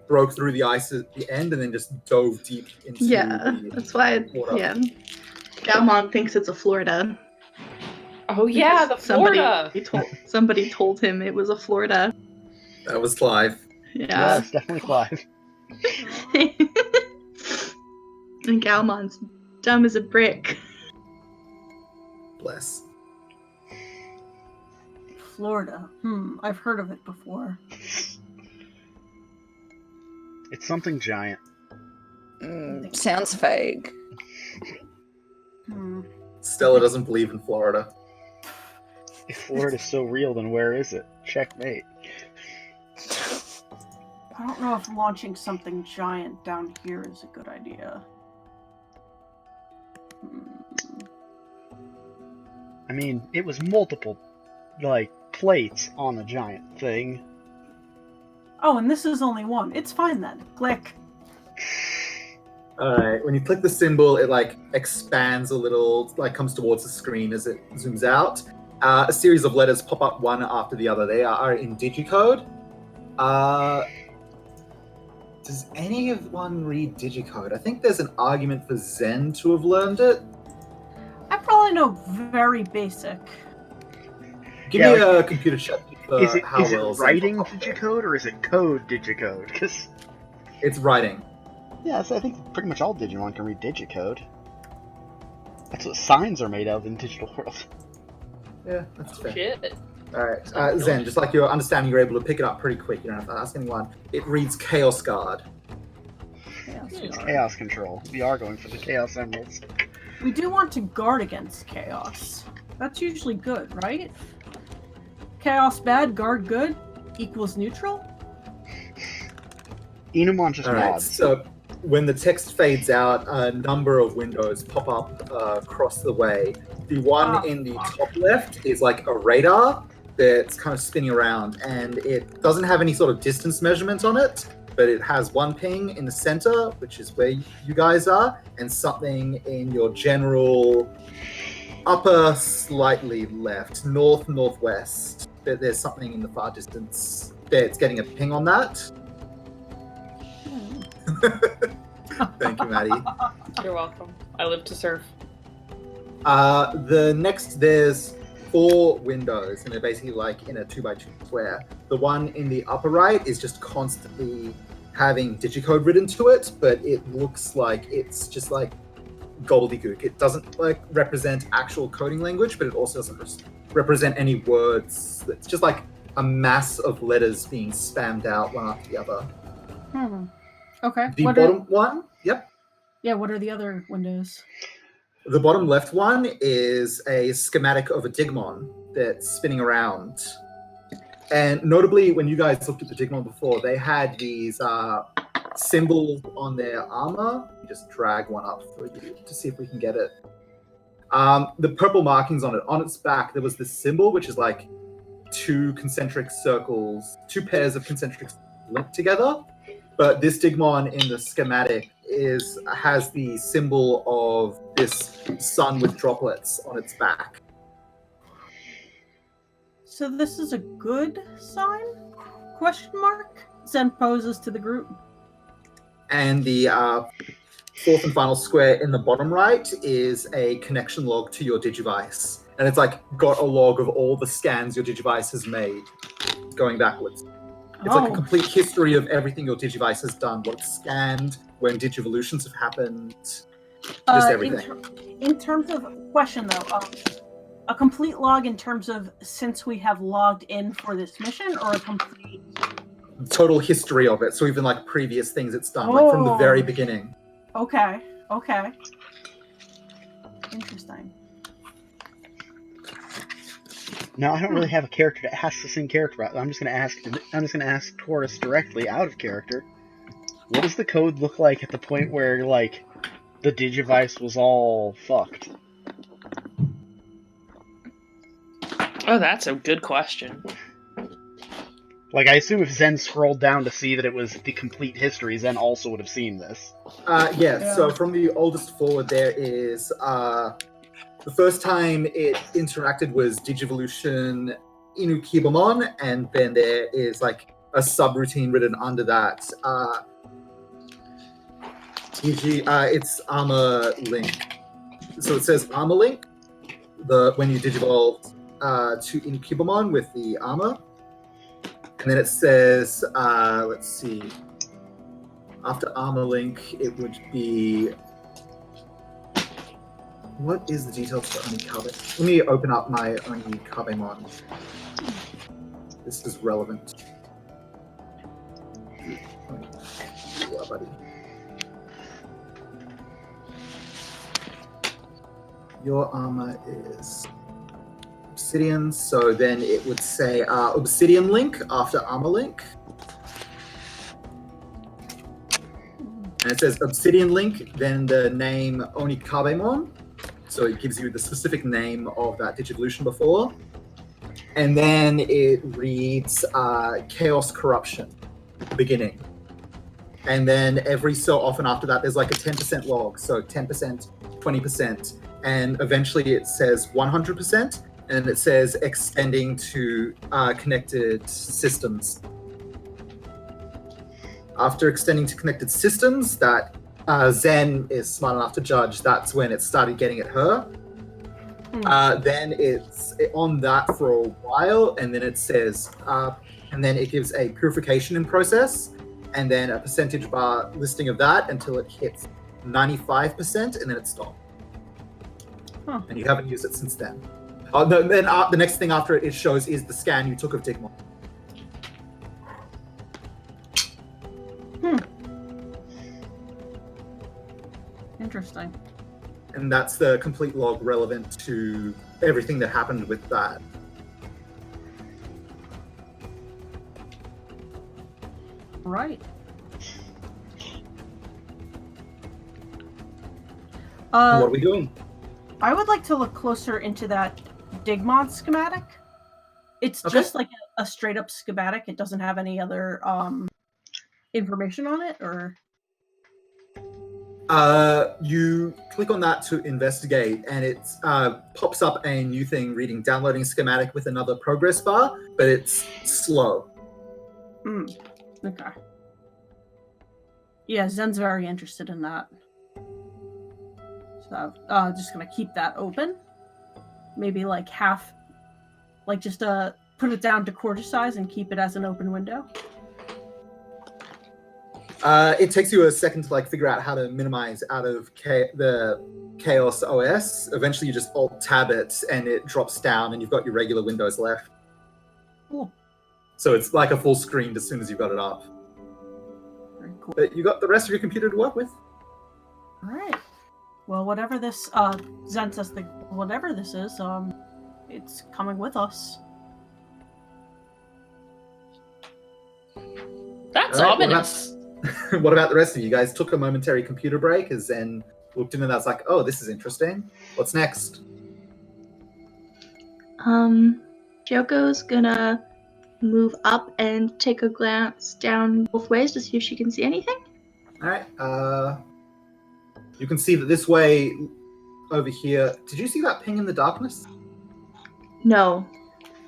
broke through the ice at the end and then just dove deep into the That's why. water. Galmon thinks it's a Florida. Oh yeah, the Florida. Somebody told him it was a Florida. That was Clive. Yeah, it's definitely Clive. And Galmon's dumb as a brick. Bless. Florida. I've heard of it before. It's something giant. Sounds vague. Stella doesn't believe in Florida. If Florida's so real, then where is it? Checkmate. I don't know if launching something giant down here is a good idea. I mean, it was multiple, plates on the giant thing. Oh, and this is only one. It's fine then. Click. Alright, when you click the symbol, it expands a little, comes towards the screen as it zooms out. A series of letters pop up one after the other. They are in digicode. Does anyone read digicode? I think there's an argument for Zen to have learned it. I probably know very basic. Give me a computer check for Is it how well Zen writing can copy. digicode or is it code digicode? Because It's writing. yeah, so I think pretty much all Digimon can read digicode. That's what signs are made of in Digital World. Yeah, that's fair. Shit. Alright, Zen, just like your understanding, you're able to pick it up pretty quick. You don't have to ask anyone. It reads Chaos Guard. It's chaos control. We are going for the Chaos Emeralds. We do want to guard against chaos. That's usually good, right? Chaos bad, guard good, equals neutral? Inumon just Alright, nods. so when the text fades out, a number of windows pop up across the way. The one in the top left is like a radar that's kind of spinning around, and it doesn't have any sort of distance measurement on it, but it has one ping in the center, which is where you guys are, and something in your general upper slightly left, northwest. There's something in the far distance. It's getting a ping on that. Thank you, Maddie. You're welcome. I live to serve. There's 4 windows, and they're basically in a 2x2 square. The one in the upper right is just constantly having digicode written to it, but it looks like it's just gobbledygook. It doesn't represent actual coding language, but it also doesn't represent any words. It's just a mass of letters being spammed out one after the other. Okay. The bottom one, yep. Yeah, what are the other windows? The bottom left one is a schematic of a Digimon that's spinning around. And notably, when you guys looked at the Digimon before, they had these symbols on their armor. Just drag one up for you to see if we can get it. The purple markings on it, on its back, there was this symbol, which is 2 concentric circles, 2 pairs of concentric linked together. But this Digimon in the schematic has the symbol of this sun with droplets on its back. So this is a good sign? Question mark? Zen poses to the group. And the 4th and final square in the bottom right is a connection log to your Digivice. And it's got a log of all the scans your Digivice has made going backwards. It's a complete history of everything your Digivice has done, what it's scanned, when Digivolutions have happened, just everything. In terms of question though, a complete log in terms of since we have logged in for this mission, or a complete total history of it. So even like previous things it's done, like from the very beginning. Okay. Interesting. No, I don't really have a character to ask the same character about. I'm just gonna ask Taurus directly out of character. What does the code look like at the point where like the Digivice was all fucked? Oh, that's a good question. Like, I assume if Zen scrolled down to see that it was the complete history, Zen also would have seen this. Yeah, so from the oldest forward, there is the first time it interacted was Digivolution Inukibamon, and then there is like a subroutine written under that. It's Armor Link. So it says Armor Link. When you digivolve to Inukibamon with the armor. And then it says, let's see, after Armor Link, it would be, what is the details for Onikabe? Let me open up my Onikabemon. This is relevant. Yeah, buddy. Your armor is Obsidian, so then it would say Obsidian Link after Armor Link. And it says Obsidian Link, then the name Onikabemon. So it gives you the specific name of that Digivolution before. And then it reads Chaos Corruption, beginning. And then every so often after that, there's like a 10% log. So 10%, 20%. And eventually it says 100%. And it says extending to connected systems. After extending to connected systems, that Zen is smart enough to judge, that's when it started getting at her. Then it's on that for a while, and then it says, and then it gives a purification in process, and then a percentage bar listing of that until it hits 95%, and then it stops. And you haven't used it since then. Then the next thing after it shows is the scan you took of Digimon. Interesting. And that's the complete log relevant to everything that happened with that. Right. What are we doing? I would like to look closer into that Digimon schematic. It's just like a straight up schematic. It doesn't have any other information on it, or you click on that to investigate, and it pops up a new thing reading downloading schematic with another progress bar, but it's slow. Okay. Yeah, Zen's very interested in that. So just gonna keep that open. Maybe like half, like just put it down to quarter size and keep it as an open window. It takes you a second to like figure out how to minimize out of the Chaos OS. Eventually you just Alt-tab it and it drops down and you've got your regular windows left. Cool. So it's like a full screen as soon as you've got it up. Very cool. But you got the rest of your computer to work with. All right. Well, whatever this Zen says, whatever this is, it's coming with us. That's All right, ominous. What about the rest of you? You guys took a momentary computer break as Zen looked in and I was like, oh, this is interesting. What's next? Joko's gonna move up and take a glance down both ways to see if she can see anything. All right. You can see that this way over here. Did you see that ping in the darkness? No.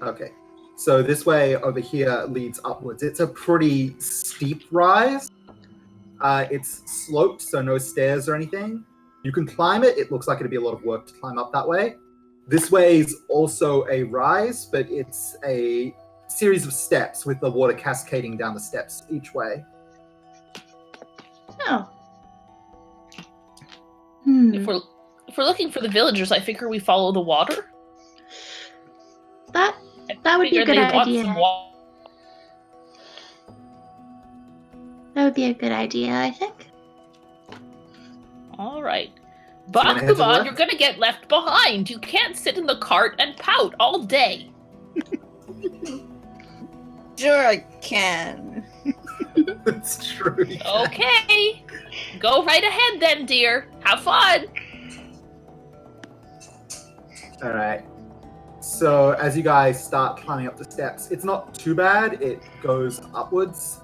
Okay. So this way over here leads upwards. It's a pretty steep rise. It's sloped, so no stairs or anything. You can climb it. It looks like it'd be a lot of work to climb up that way. This way is also a rise, but it's a series of steps with the water cascading down the steps each way. Oh. If we're looking for the villagers, I figure we follow the water. That would be a good idea. would be a good idea, I think. All right. gonna head to the Bakuman, left? you're gonna get left behind. You can't sit in the cart and pout all day. Sure, I can. That's true. yeah. Okay. Go right ahead then, dear. Have fun. All right. So as you guys start climbing up the steps, it's not too bad. It goes upwards.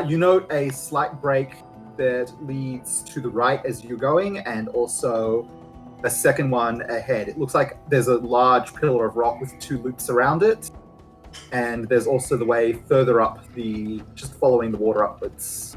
You note a slight break that leads to the right as you're going, and also a second one ahead. It looks like there's a large pillar of rock with 2 loops around it. And there's also the way further up just following the water upwards.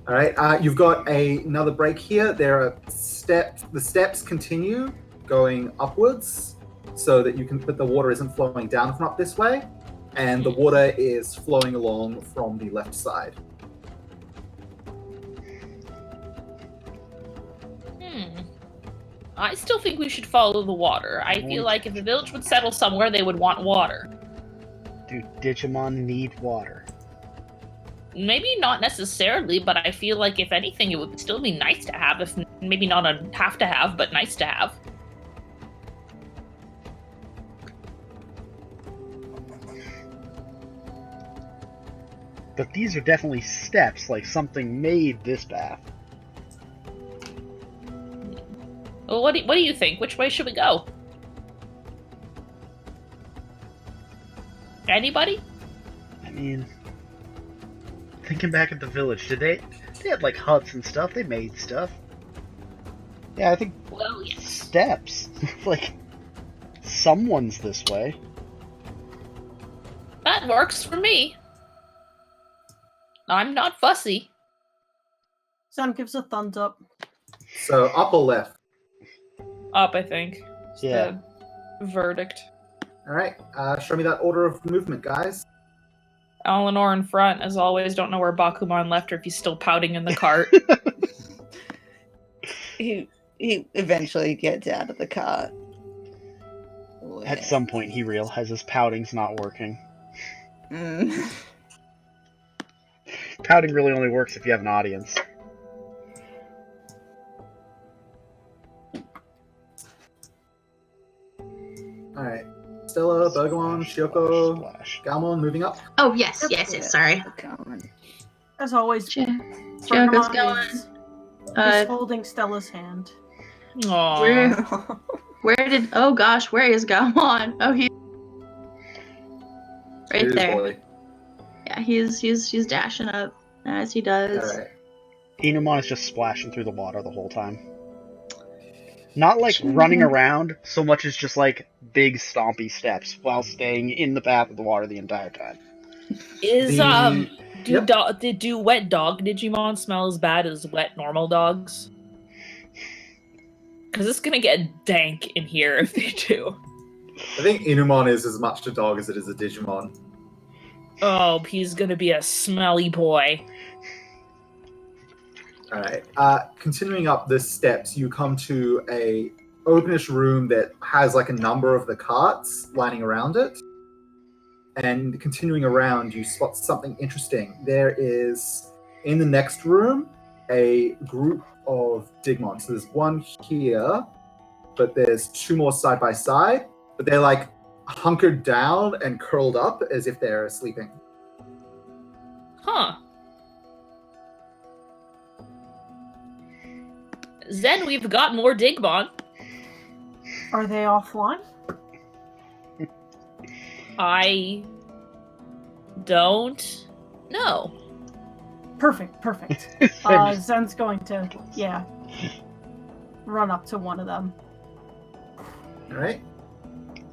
All right, you've got another break here. There are steps. The steps continue going upwards so that but the water isn't flowing down from up this way, and the water is flowing along from the left side. I still think we should follow the water. I feel like if the village would settle somewhere, they would want water. Do Digimon need water? Maybe not necessarily, but I feel like if anything, it would still be nice to have, if maybe not a have to have, but nice to have. But these are definitely steps, like something made this path. Well, what do you think? Which way should we go? Anybody? I mean, thinking back at the village, they had like huts and stuff, they made stuff. Yeah, I think Well, yes. steps. Like, someone's this way. That works for me. I'm not fussy. Zen gives a thumbs up. So up or left? Up, I think. It's Yeah. the verdict. All right, show me that order of movement, guys. Eleanor in front, as always. Don't know where Bakuman left or if he's still pouting in the cart. He eventually gets out of the cart. At some point, he realizes pouting's not working. Mm. Pouting really only works if you have an audience. All right, Stella, Bergamon, Shioko, Splash. Galmon moving up. Oh, yes, sorry. As always, Shogo's Bergamot going. is Uh, holding Stella's hand. Aww. oh gosh, where is Gamon? Oh, he's right Here's there. Boy. Yeah, he's dashing up as he does. All right. Inumon is just splashing through the water the whole time. Not like running around, so much as just like big stompy steps while staying in the path of the water the entire time. Is Yep. do wet dog Digimon smell as bad as wet normal dogs? Because it's gonna get dank in here if they do. I think Inumon is as much a dog as it is a Digimon. Oh, he's gonna be a smelly boy. All right. Continuing up the steps, you come to a openish room that has like a number of the carts lining around it. And continuing around, you spot something interesting. There is, in the next room, a group of Digimon. So there's one here, but there's 2 more side by side. But they're like hunkered down and curled up as if they're sleeping. Huh. Zen, we've got more Digimon. Are they offline? I don't know. Perfect. Zen's going to, run up to one of them. All right.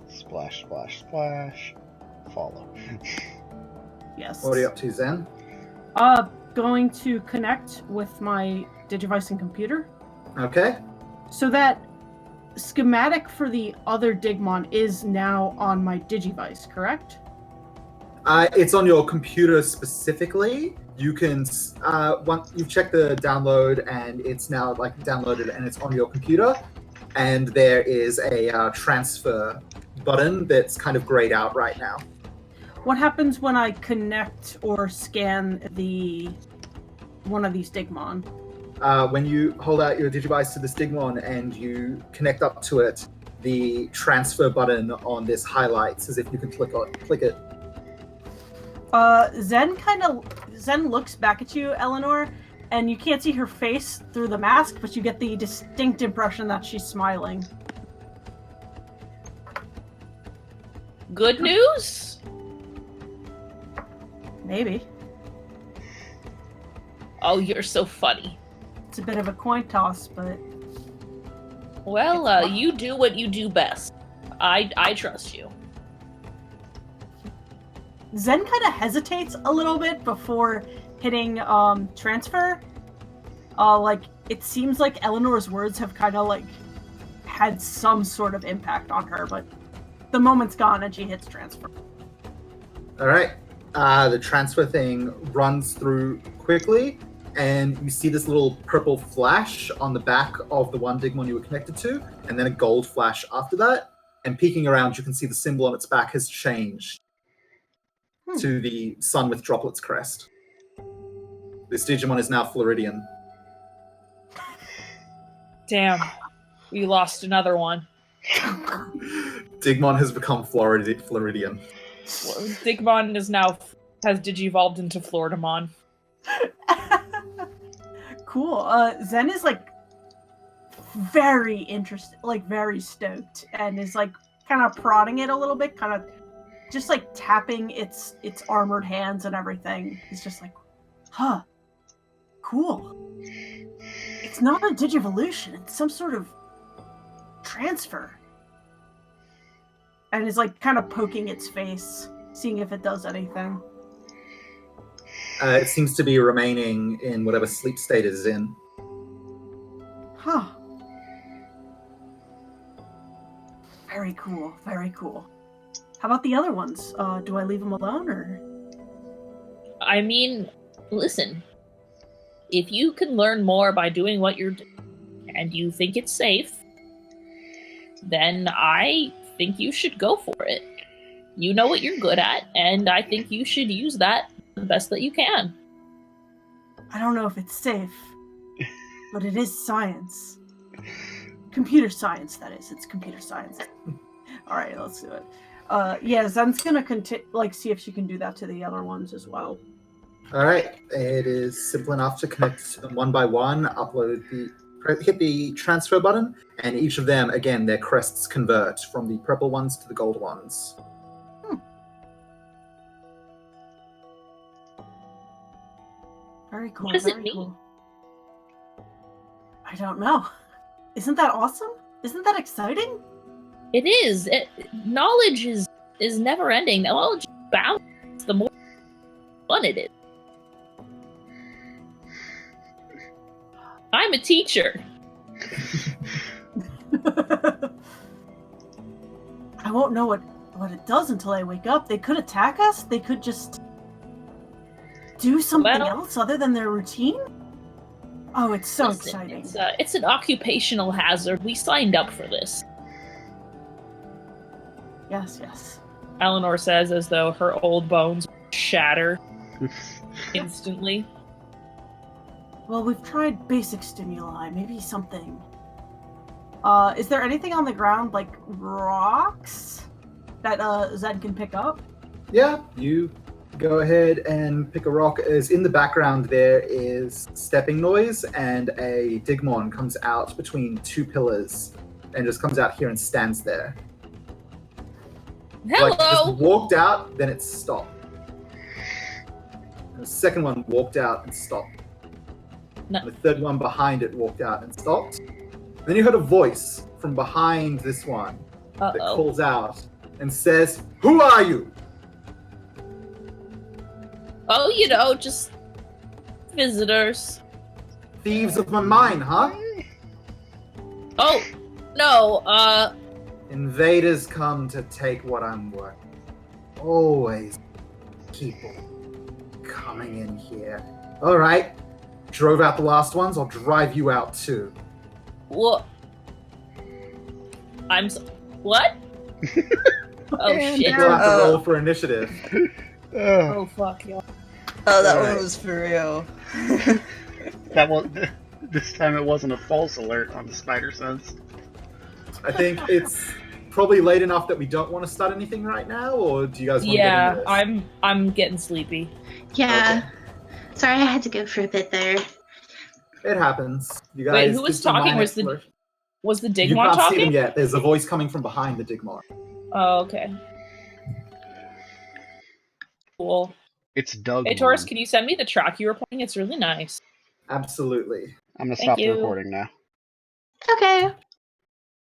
Splash, splash, splash. Follow. Yes. What are you up to, Zen? Going to connect with my Digivice and computer. Okay. So that schematic for the other Digimon is now on my Digivice, correct? It's on your computer specifically. You can once you've checked the download and it's now like downloaded and it's on your computer. and there is a transfer button that's kind of grayed out right now. What happens when I connect or scan one of these Digimon? When you hold out your Digivice to this Digimon and you connect up to it, the transfer button on this highlights as if you can click it. Zen looks back at you, Eleanor, and you can't see her face through the mask, but you get the distinct impression that she's smiling. Good news? Maybe. Oh, you're so funny. It's a bit of a coin toss, but... Well, you do what you do best. I trust you. Zen kind of hesitates a little bit before hitting transfer. It seems like Eleanor's words have kind of had some sort of impact on her, but the moment's gone and she hits transfer. All right. The transfer thing runs through quickly, and you see this little purple flash on the back of the one Digimon you were connected to, and then a gold flash after that. And peeking around, you can see the symbol on its back has changed to the sun with droplets crest. This Digimon is now Floridian. Damn. We lost another one. Digimon has become Floridian. Digimon has digivolved into Floridamon. Cool. Zen is very interested, very stoked, and is kind of prodding it a little bit, kind of just tapping its armored hands and everything. It's just huh, cool. It's not a Digivolution, it's some sort of transfer. And is kind of poking its face, seeing if it does anything. It seems to be remaining in whatever sleep state it is in. Huh. Very cool, very cool. How about the other ones? Do I leave them alone, or? I mean, listen. If you can learn more by doing what you're doing, and you think it's safe, then I think you should go for it. You know what you're good at, and I think you should use that the best that you can. I don't know if it's safe, but it is science. Computer science, that is. It's computer science. All right, let's do it. Yeah, Zen's gonna see if she can do that to the other ones as well. All right, it is simple enough to connect them one by one, hit the transfer button, and each of them, again, their crests convert from the purple ones to the gold ones. Very cool. What does it very mean? Cool. I don't know. Isn't that awesome? Isn't that exciting? It is. Knowledge is never ending. Knowledge is boundless. The more fun it is. I'm a teacher. I won't know what it does until I wake up. They could attack us. They could just do something else other than their routine. Oh, it's so exciting. It's an occupational hazard. We signed up for this. Yes. Eleanor says as though her old bones shatter instantly. Well, we've tried basic stimuli. Maybe something. Is there anything on the ground, like rocks, that Zed can pick up? Yeah, you go ahead and pick a rock. As in the background there is stepping noise, and a Digimon comes out between two pillars and just comes out here and stands there. Hello! Like, just walked out, then it stopped. And the second one walked out and stopped. No. And the third one behind it walked out and stopped. Then you heard a voice from behind this one that calls out and says, "Who are you?" Oh, just visitors. Thieves of my mind, huh? Oh, no, Invaders come to take what I'm worth. Always people coming in here. All right. Drove out the last ones, I'll drive you out too. what? What? Oh And shit! You'll have to roll for initiative. Oh fuck, y'all. Oh, that Alright. one was for real. That was this time. It wasn't a false alert on the spider sense. I think it's probably late enough that we don't want to start anything right now, or do you guys want to get into this? I'm getting sleepy. Yeah. Sorry, I had to go for a bit there. It happens. You guys Wait, who did was some talking? mind Was the exploration. You Digimon can't see them talking? yet. There's a voice coming from behind the Digimon. Oh, okay. Cool. It's Doug. Hey, Taurus, can you send me the track you were playing? It's really nice. Absolutely. I'm gonna Thank stop the you. recording now. Okay.